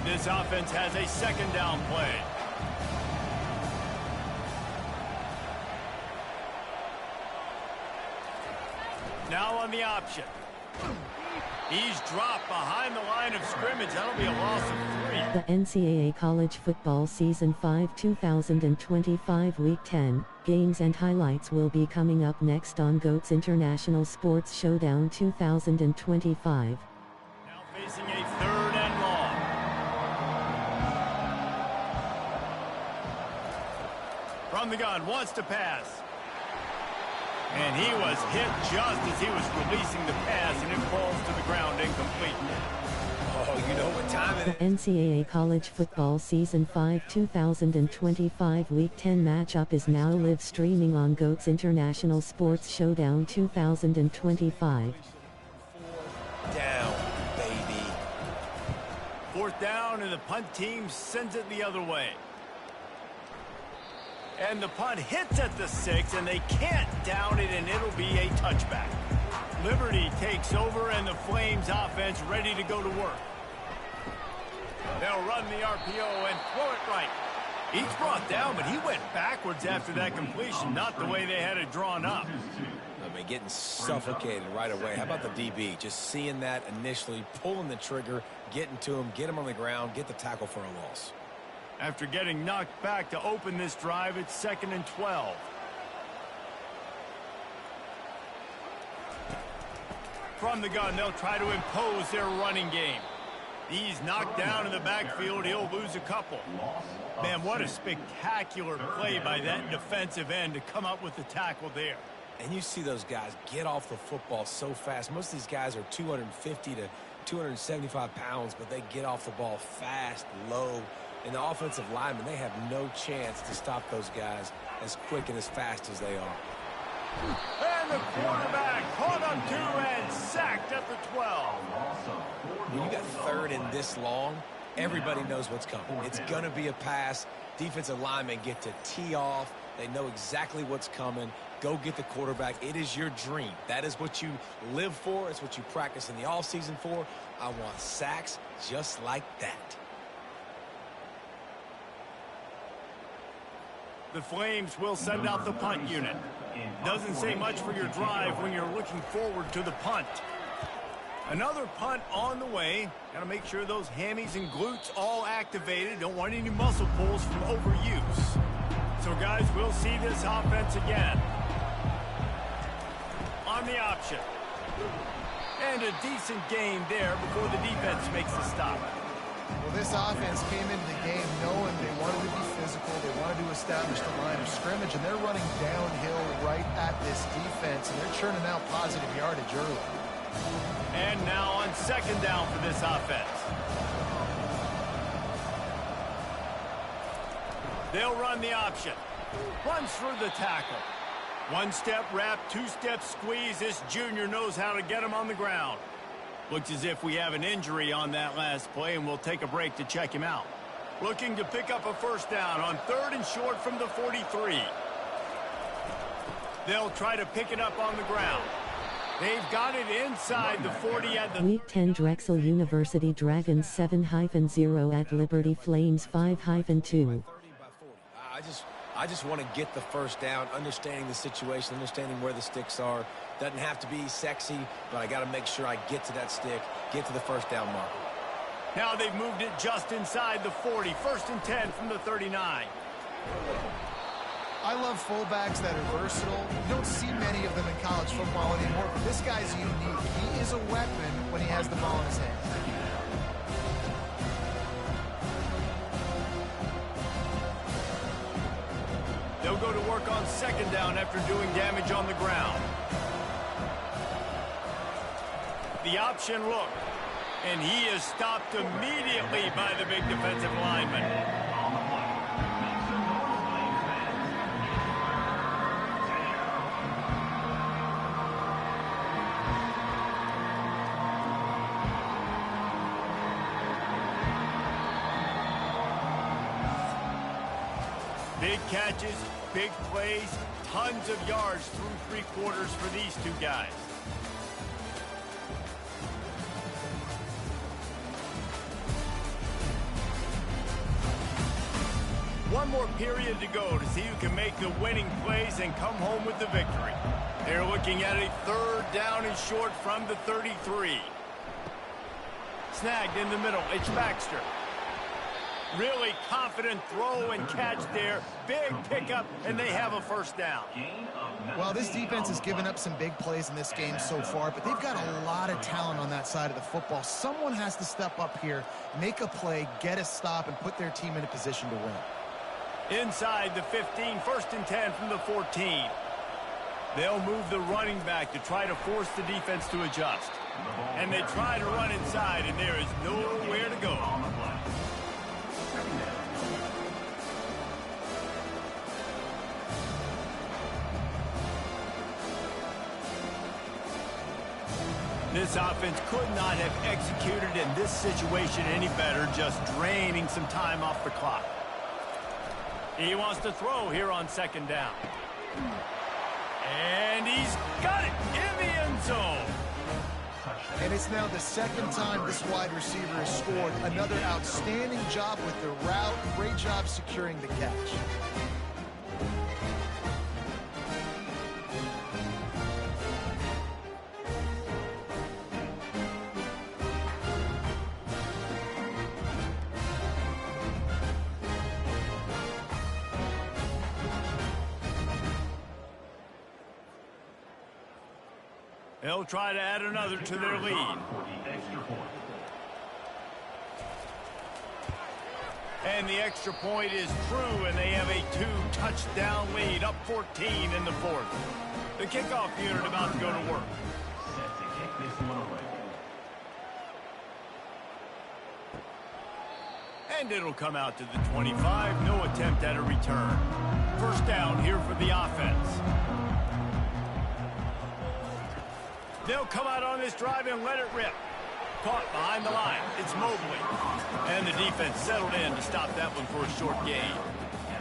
This offense has a 2nd down play. Now on the option. He's dropped behind the line of scrimmage. That'll be a loss of 3. The NCAA College Football Season 5 2025 Week 10 games and highlights will be coming up next on GOAT's International Sports Showdown 2025. Now facing a 3rd and long. From the gun, wants to pass. And he was hit just as he was releasing the pass, and it falls to the ground incomplete. Oh, you know what time it is. The NCAA College Football Season 5 2025 Week 10 matchup is now live streaming on GOAT's International Sports Showdown 2025. Down, baby. 4th down, and the punt team sends it the other way. And the punt hits at the 6, and they can't down it, and it'll be a touchback. Liberty takes over, and the Flames offense ready to go to work. They'll run the RPO and throw it right. He's brought down, but he went backwards after that completion, not the way they had it drawn up. I mean, getting suffocated right away. How about the DB? Just seeing that initially, pulling the trigger, getting to him, get him on the ground, get the tackle for a loss. After getting knocked back to open this drive, it's 2nd and 12. From the gun, they'll try to impose their running game. He's knocked down in the backfield. He'll lose a couple. Man, what a spectacular play by that defensive end to come up with the tackle there. And you see those guys get off the football so fast. Most of these guys are 250 to 275 pounds, but they get off the ball fast, low. And the offensive linemen, they have no chance to stop those guys as quick and as fast as they are. And the quarterback caught on 2 and sacked at the 12. When you got 3rd and this long, everybody knows what's coming. It's going to be a pass. Defensive linemen get to tee off. They know exactly what's coming. Go get the quarterback. It is your dream. That is what you live for. It's what you practice in the offseason for. I want sacks just like that. The Flames will send out the punt unit. Doesn't say much for your drive when you're looking forward to the punt. Another punt on the way. Got to make sure those hammies and glutes all activated. Don't want any muscle pulls from overuse. So, guys, we'll see this offense again. On the option. And a decent game there before the defense makes the stop. Well, this offense came into the game knowing they wanted to be physical, they wanted to establish the line of scrimmage, and they're running downhill right at this defense, and they're churning out positive yardage early. And now on second down for this offense. They'll run the option. Runs through the tackle. One-step wrap, two-step squeeze. This junior knows how to get him on the ground. Looks as if we have an injury on that last play, and we'll take a break to check him out. Looking to pick up a first down on 3rd and short from the 43. They'll try to pick it up on the ground. They've got it inside the 40 at the... Week 10 Drexel University Dragons 7-0 at Liberty Flames 5-2. I just want to get the first down, understanding the situation, understanding where the sticks are. Doesn't have to be sexy, but I got to make sure I get to that stick, get to the first down marker. Now they've moved it just inside the 40. 1st and 10 from the 39. I love fullbacks that are versatile. You don't see many of them in college football anymore, but this guy's unique. He is a weapon when he has the ball in his hand. They'll go to work on second down after doing damage on the ground. The option look. And he is stopped immediately by the big defensive lineman. Big catches, big plays, tons of yards through 3 quarters for these two guys. One more period to go to see who can make the winning plays and come home with the victory. They're looking at a 3rd down and short from the 33. Snagged in the middle, it's Baxter. Really confident throw and catch there. Big pickup, and they have a first down. Well, this defense has given up some big plays in this game so far, but they've got a lot of talent on that side of the football. Someone has to step up here, make a play, get a stop, and put their team in a position to win. Inside the 15, 1st and 10 from the 14. They'll move the running back to try to force the defense to adjust. And they try to run inside, and there is nowhere to go. This offense could not have executed in this situation any better, just draining some time off the clock. He wants to throw here on second down. And he's got it in the end zone. And it's now the 2nd time this wide receiver has scored. Another outstanding job with the route. Great job securing the catch. They'll try to add another to their lead. And the extra point is true, and they have a 2-touchdown lead, up 14 in the 4th. The kickoff unit about to go to work. Set to kick this one away. And it'll come out to the 25. No attempt at a return. First down here for the offense. They'll come out on this drive and let it rip. Caught behind the line. It's Mobley. And the defense settled in to stop that one for a short gain.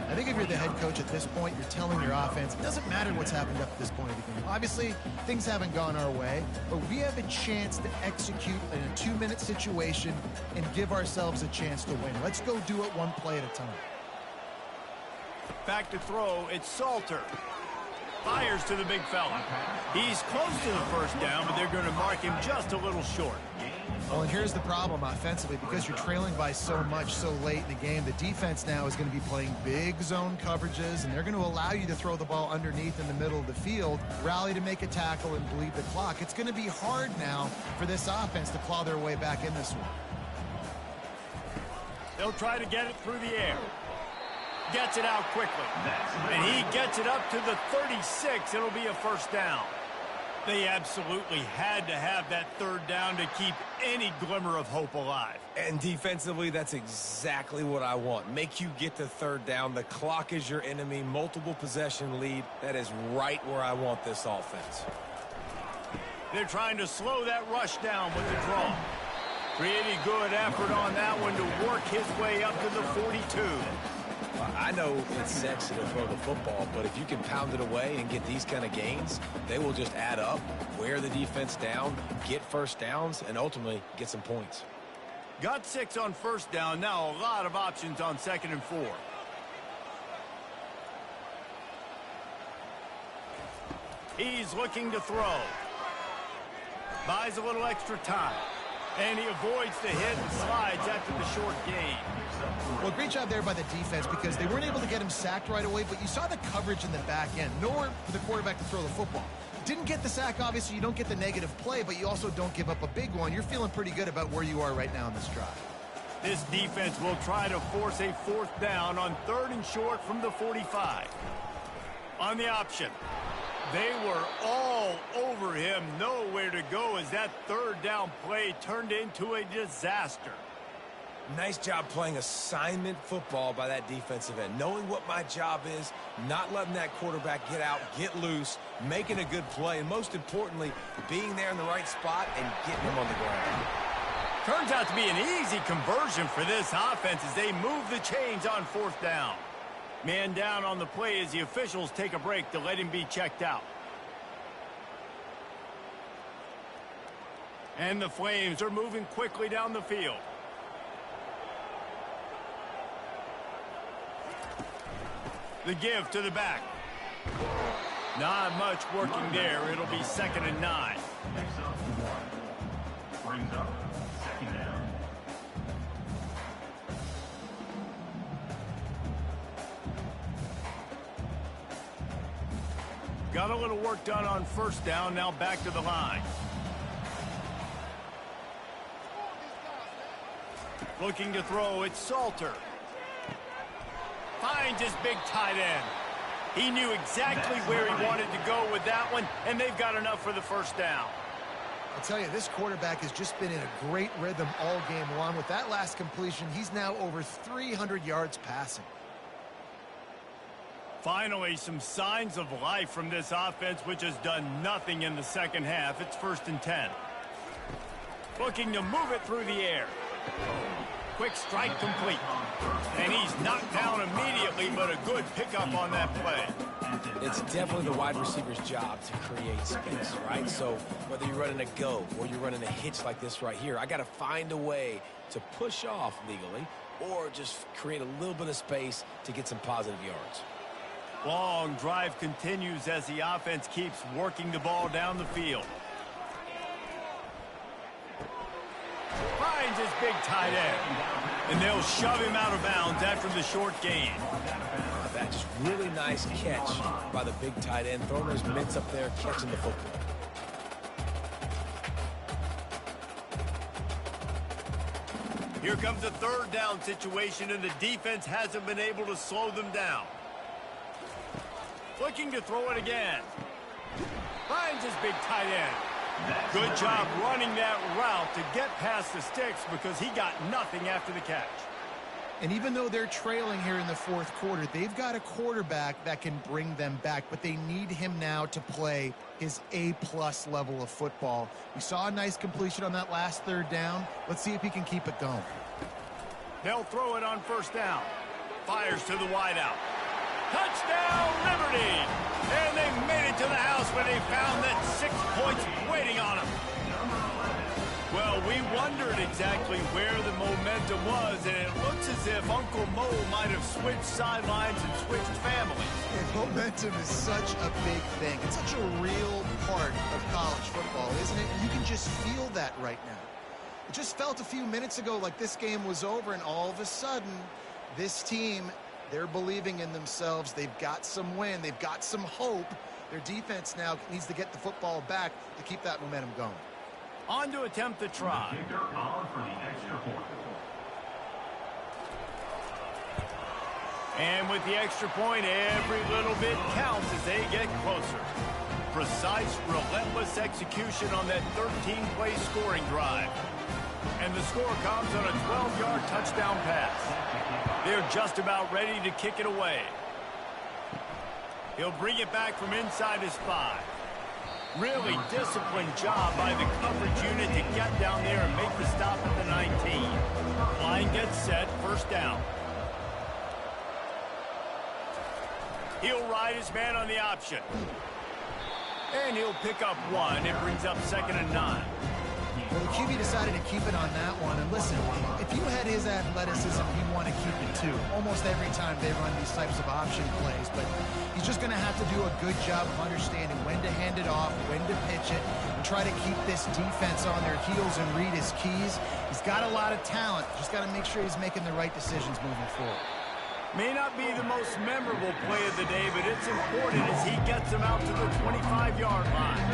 I think if you're the head coach at this point, you're telling your offense, it doesn't matter what's happened up to this point of the game. Obviously, things haven't gone our way, but we have a chance to execute in a 2-minute situation and give ourselves a chance to win. Let's go do it one play at a time. Back to throw, it's Salter. Fires to the big fella. He's close to the first down, but they're going to mark him just a little short. Well, and here's the problem offensively. Because you're trailing by so much so late in the game, the defense now is going to be playing big zone coverages, and they're going to allow you to throw the ball underneath in the middle of the field, rally to make a tackle, and bleed the clock. It's going to be hard now for this offense to claw their way back in this one. They'll try to get it through the air. Gets it out quickly. And he gets it up to the 36. It'll be a first down. They absolutely had to have that third down to keep any glimmer of hope alive. And defensively, that's exactly what I want. Make you get to third down. The clock is your enemy. Multiple possession lead. That is right where I want this offense. They're trying to slow that rush down with the draw. Pretty good effort on that one to work his way up to the 42. I know it's sexy to throw the football, but if you can pound it away and get these kind of gains, they will just add up, wear the defense down, get first downs, and ultimately get some points. Got 6 on first down. Now a lot of options on 2nd and 4. He's looking to throw. Buys a little extra time. And he avoids the hit and slides after the short gain. Well, great job there by the defense because they weren't able to get him sacked right away, but you saw the coverage in the back end. Nowhere for the quarterback to throw the football. Didn't get the sack, obviously. You don't get the negative play, but you also don't give up a big one. You're feeling pretty good about where you are right now in this drive. This defense will try to force a 4th down on 3rd and short from the 45. On the option. They were all over him. Nowhere to go as that 3rd down play turned into a disaster. Nice job playing assignment football by that defensive end. Knowing what my job is, not letting that quarterback get out, get loose, making a good play, and most importantly, being there in the right spot and getting him on the ground. Turns out to be an easy conversion for this offense as they move the chains on 4th down. Man down on the play as the officials take a break to let him be checked out. And the Flames are moving quickly down the field. The give to the back. Not much working there. It'll be 2nd and 9. Next up, 1. Brings up 2nd down. Got a little work done on 1st down. Now back to the line. Looking to throw, it's Salter. Finds his big tight end. He knew exactly where he wanted to go with that one, and they've got enough for the 1st down. I'll tell you, this quarterback has just been in a great rhythm all game long. With that last completion, he's now over 300 yards passing. Finally, some signs of life from this offense, which has done nothing in the 2nd half. It's 1st and 10. Looking to move it through the air. Quick strike complete. And he's knocked down immediately, but a good pickup on that play. It's definitely the wide receiver's job to create space, right? So whether you're running a go or you're running a hitch like this right here, I got to find a way to push off legally or just create a little bit of space to get some positive yards. Long drive continues as the offense keeps working the ball down the field. Finds his big tight end. And they'll shove him out of bounds after the short gain. That just really nice catch by the big tight end. Throwing those mitts up there, catching the football. Here comes a 3rd down situation, and the defense hasn't been able to slow them down. Looking to throw it again. Finds his big tight end. Good job running that route to get past the sticks because he got nothing after the catch. And even though they're trailing here in the fourth quarter, they've got a quarterback that can bring them back, but they need him now to play his A-plus level of football. We saw a nice completion on that last third down. Let's see if he can keep it going. They'll throw it on first down. Fires to the wideout. Touchdown, Liberty! And they made it to the house when they found that 6 points waiting on them. Well, we wondered exactly where the momentum was, and it looks as if Uncle Mo might have switched sidelines and switched families. And momentum is such a big thing. It's such a real part of college football, isn't it? You can just feel that right now. It just felt a few minutes ago like this game was over, and all of a sudden, this team, they're believing in themselves. They've got some wind. They've got some hope. Their defense now needs to get the football back to keep that momentum going. On to attempt the try. Kicker on for the extra point. And with the extra point, every little bit counts as they get closer. Precise, relentless execution on that 13-play scoring drive. And the score comes on a 12-yard touchdown pass. They're just about ready to kick it away. He'll bring it back from inside his 5. Really disciplined job by the coverage unit to get down there and make the stop at the 19. Line gets set, first down. He'll ride his man on the option. And he'll pick up 1. It brings up 2nd and 9. Well, the QB decided to keep it on that one. And listen, if you had his athleticism, he'd want to keep it too. Almost every time they run these types of option plays. But he's just going to have to do a good job of understanding when to hand it off, when to pitch it, and try to keep this defense on their heels and read his keys. He's got a lot of talent. Just got to make sure he's making the right decisions moving forward. May not be the most memorable play of the day, but it's important as he gets them out to the 25-yard line.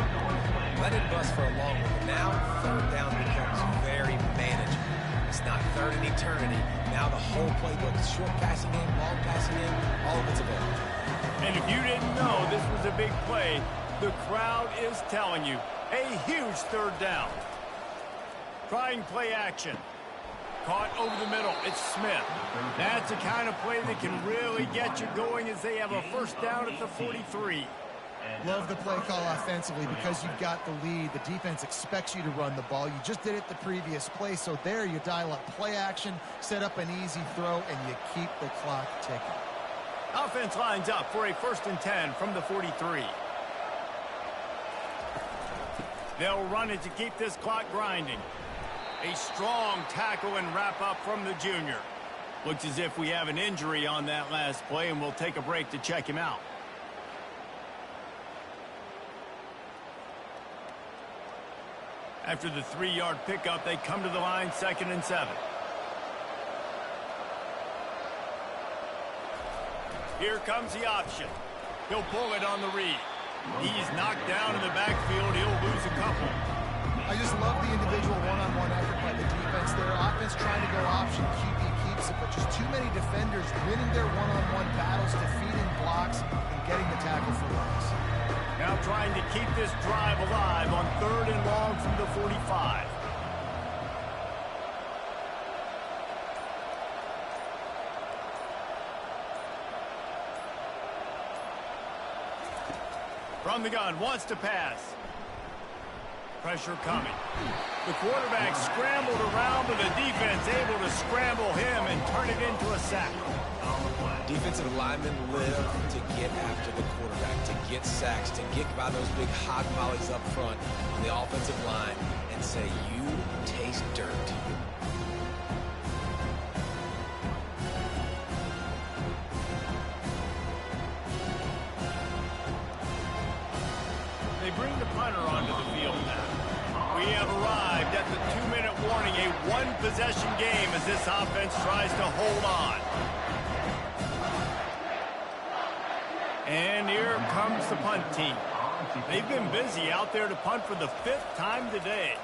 Let it bust for a long one. Now, third down becomes very manageable. It's not third in eternity. Now the whole playbook, short passing game, long passing game, all of it's available. And if you didn't know this was a big play, the crowd is telling you, a huge third down. Trying play action. Caught over the middle. It's Smith. That's the kind of play that can really get you going as they have a first down at the 43. Love the play call offensively because you've got the lead. The defense expects you to run the ball. You just did it the previous play, so there you dial up play action, set up an easy throw, and you keep the clock ticking. Offense lines up for a 1st and 10 from the 43. They'll run it to keep this clock grinding. A strong tackle and wrap up from the junior. Looks as if we have an injury on that last play, and we'll take a break to check him out. After the 3-yard pickup, they come to the line, 2nd and 7. Here comes the option. He'll pull it on the read. He's knocked down in the backfield. He'll lose a couple. I just love the individual one-on-one effort by the defense there. Offense trying to go option. QB keeps it, but just too many defenders winning their one-on-one battles, defeating blocks, and getting the tackle for loss. Now trying to keep this drive alive on 3rd and long from the 45. From the gun, wants to pass. Pressure coming. The quarterback scrambled around, but the defense able to scramble him and turn it into a sack. Defensive linemen live to get after the quarterback, to get sacks, to get by those big hog volleys up front on the offensive line and say, you taste dirt. They bring the punter onto the field now. We have arrived at the 2-minute warning, a one-possession game as this offense tries to hold on. And here comes the punt team. They've been busy out there to punt for the 5th time today.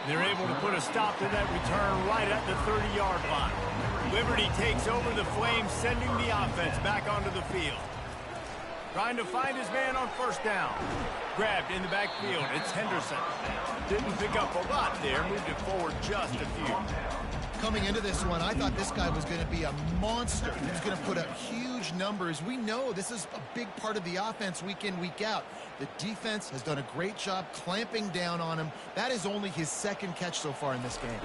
They're able to put a stop to that return right at the 30-yard line. Liberty takes over the Flames, sending the offense back onto the field. Trying to find his man on first down. Grabbed in the backfield. It's Henderson. Didn't pick up a lot there. Moved it forward just a few. Coming into this one, I thought this guy was going to be a monster. He was going to put up huge numbers. We know this is a big part of the offense week in, week out. The defense has done a great job clamping down on him. That is only his second catch so far in this game.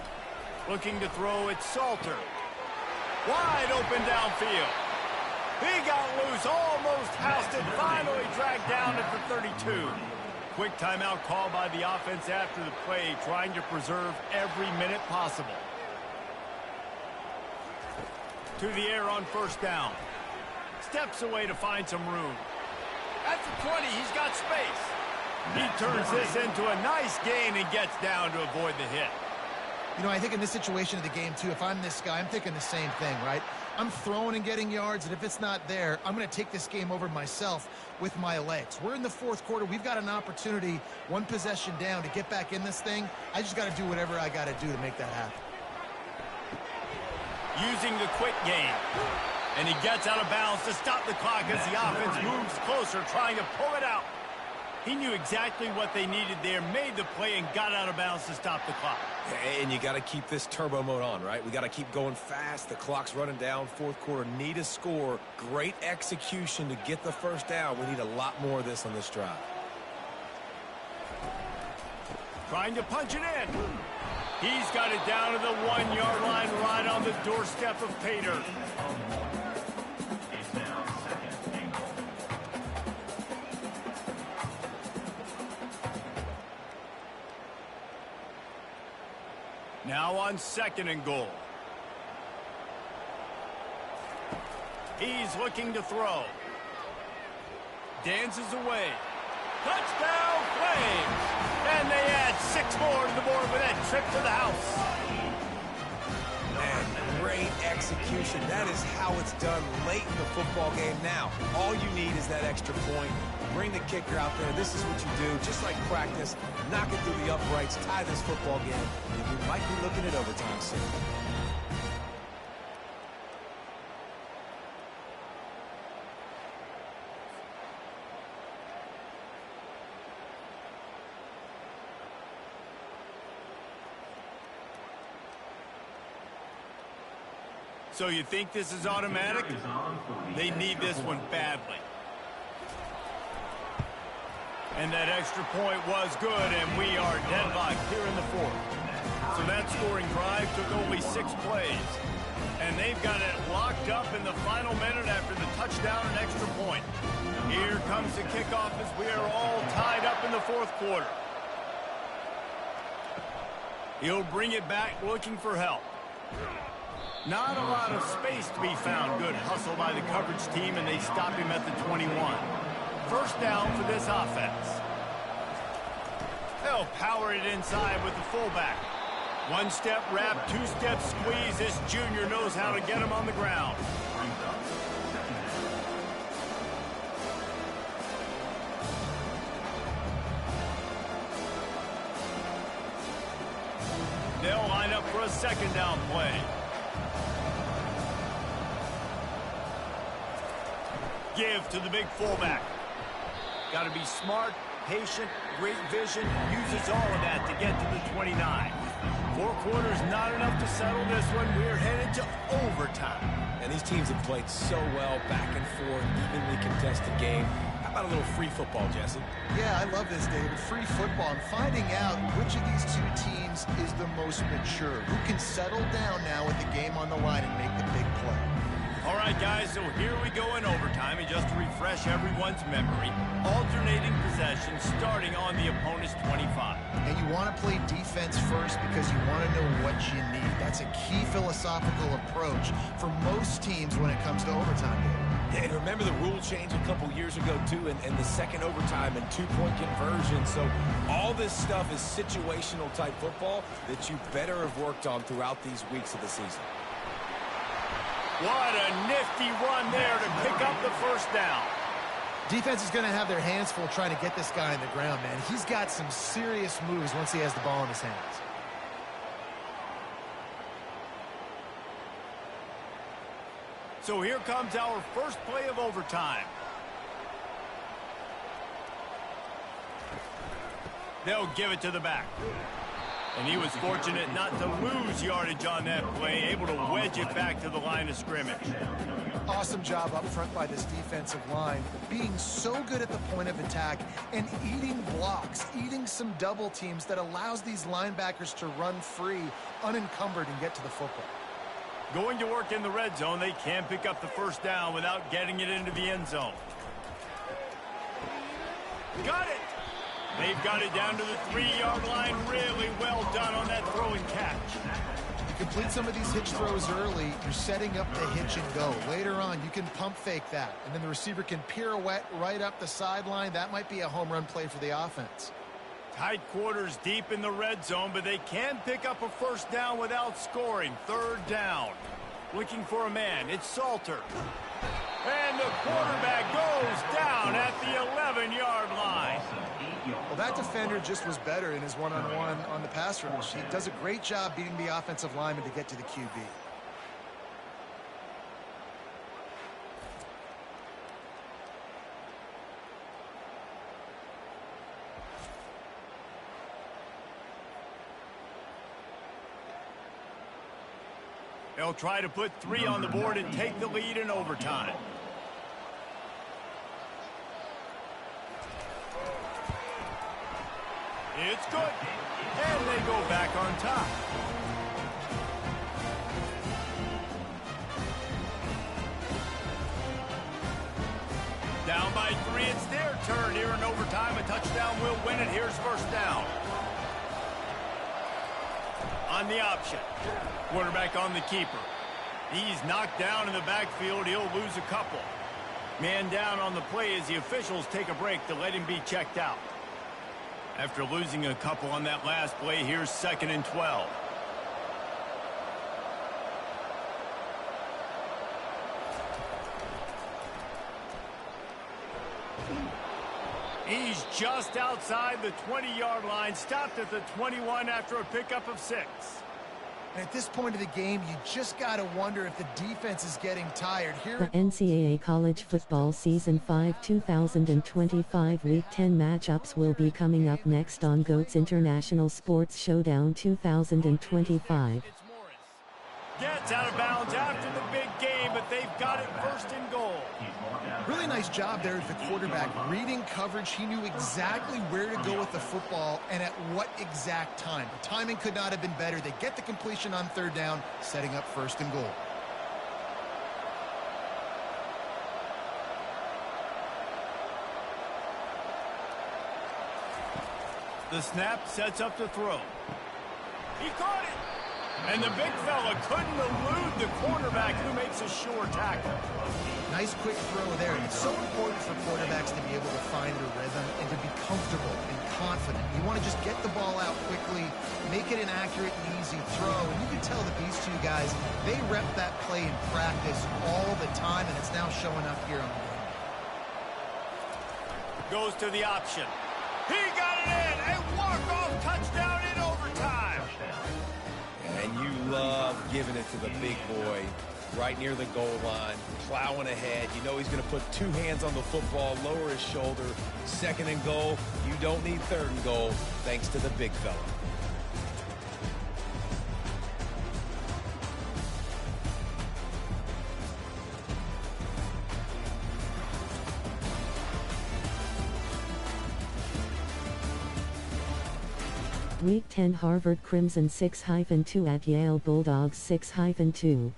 Looking to throw, it's Salter. Wide open downfield. He got loose, almost housed it, finally dragged down at the 32. Quick timeout call by the offense after the play, trying to preserve every minute possible. To the air on first down. Steps away to find some room. At the 20, he's got space. He turns this into a nice gain and gets down to avoid the hit. You know, I think in this situation of the game, too, if I'm this guy, I'm thinking the same thing, right? I'm throwing and getting yards, and if it's not there, I'm going to take this game over myself with my legs. We're in the fourth quarter. We've got an opportunity, one possession down, to get back in this thing. I just got to do whatever I got to do to make that happen. Using the quick game. And he gets out of bounds to stop the clock as the offense moves closer, trying to pull it out. He knew exactly what they needed there, made the play, and got out of bounds to stop the clock. And you got to keep this turbo mode on, right? We got to keep going fast. The clock's running down. Fourth quarter, need a score. Great execution to get the first down. We need a lot more of this on this drive. Trying to punch it in. He's got it down to the 1-yard line, right on the doorstep of Pater. It's now second and goal. Now on second and goal. He's looking to throw. Dances away. Touchdown, Flames! And they add 6 more to the board with that trip to the house. And great execution. That is how it's done late in the football game. Now, all you need is that extra point. Bring the kicker out there. This is what you do. Just like practice, knock it through the uprights, tie this football game. You might be looking at overtime soon. So you think this is automatic? They need this one badly. And that extra point was good, and we are deadlocked here in the fourth. So that scoring drive took only 6 plays. And they've got it locked up in the final minute after the touchdown and extra point. Here comes the kickoff as we are all tied up in the fourth quarter. He'll bring it back looking for help. Not a lot of space to be found. Good hustle by the coverage team, and they stop him at the 21. First down for this offense. They'll power it inside with the fullback. 1-step wrap, 2-step squeeze. This junior knows how to get him on the ground. They'll line up for a second down play. Give to the big fullback. Got to be smart, patient, great vision, uses all of that to get to the 29. 4 quarters not enough to settle this one. We're headed to overtime. And these teams have played so well, back and forth, evenly contested game. How about a little free football, Jesse? Yeah, I love this, David. Free football. I'm finding out which of these two teams is the most mature. Who can settle down now with the game on the line and make the big play. All right, guys, so here we go in overtime. And just to refresh everyone's memory, alternating possessions starting on the opponent's 25. And you want to play defense first because you want to know what you need. That's a key philosophical approach for most teams when it comes to overtime, David. Yeah, and remember the rule change a couple years ago, too, and the second overtime and 2-point conversion. So all this stuff is situational type football that you better have worked on throughout these weeks of the season. What a nifty run there to pick up the first down. Defense is going to have their hands full trying to get this guy on the ground, man. He's got some serious moves once he has the ball in his hands. So here comes our first play of overtime. They'll give it to the back. And he was fortunate not to lose yardage on that play, able to wedge it back to the line of scrimmage. Awesome job up front by this defensive line, being so good at the point of attack and eating blocks, eating some double teams that allows these linebackers to run free, unencumbered, and get to the football. Going to work in the red zone, they can pick up the first down without getting it into the end zone. Got it! They've got it down to the 3-yard line. Really well done on that throw and catch. You complete some of these hitch throws early, you're setting up the hitch and go. Later on, you can pump fake that, and then the receiver can pirouette right up the sideline. That might be a home run play for the offense. Tight quarters deep in the red zone, but they can pick up a first down without scoring. 3rd down. Looking for a man. It's Salter. And the quarterback goes down at the 11-yard line. Well, that defender just was better in his one-on-one on the pass rush. He does a great job beating the offensive lineman to get to the QB. They'll try to put 3 on the board and take the lead in overtime. It's good. And they go back on top. Down by 3, it's their turn here in overtime. A touchdown will win it. Here's first down. On the option. Quarterback on the keeper. He's knocked down in the backfield. He'll lose a couple. Man down on the play as the officials take a break to let him be checked out. After losing a couple on that last play, here's 2nd and 12. He's just outside the 20-yard line, stopped at the 21 after a pickup of 6. And at this point of the game, you just got to wonder if the defense is getting tired. Here, The NCAA College Football Season 5 2025 Week 10 matchups will be coming up next on GOAT's International Sports Showdown 2025. Gets out of bounds after the big game, but they've got it 1st and goal. really nice job there at the quarterback. Reading coverage, he knew exactly where to go with the football and at what exact time. The timing could not have been better. They get the completion on 3rd down, setting up 1st and goal. The snap sets up the throw. He caught it! And the big fella couldn't elude the quarterback who makes a sure tackle. Nice quick throw there. It's so important for quarterbacks to be able to find a rhythm and to be comfortable and confident. You want to just get the ball out quickly, make it an accurate and easy throw. And you can tell that these two guys, they rep that play in practice all the time, and it's now showing up here on the game. Goes to the option. He got it in! A walk-off touchdown in overtime! And you love giving it to the big boy right near the goal line, plowing ahead. You know he's going to put 2 hands on the football, lower his shoulder. 2nd and goal. You don't need 3rd and goal, thanks to the big fella. Week 10 Harvard Crimson 6-2 at Yale Bulldogs 6-2.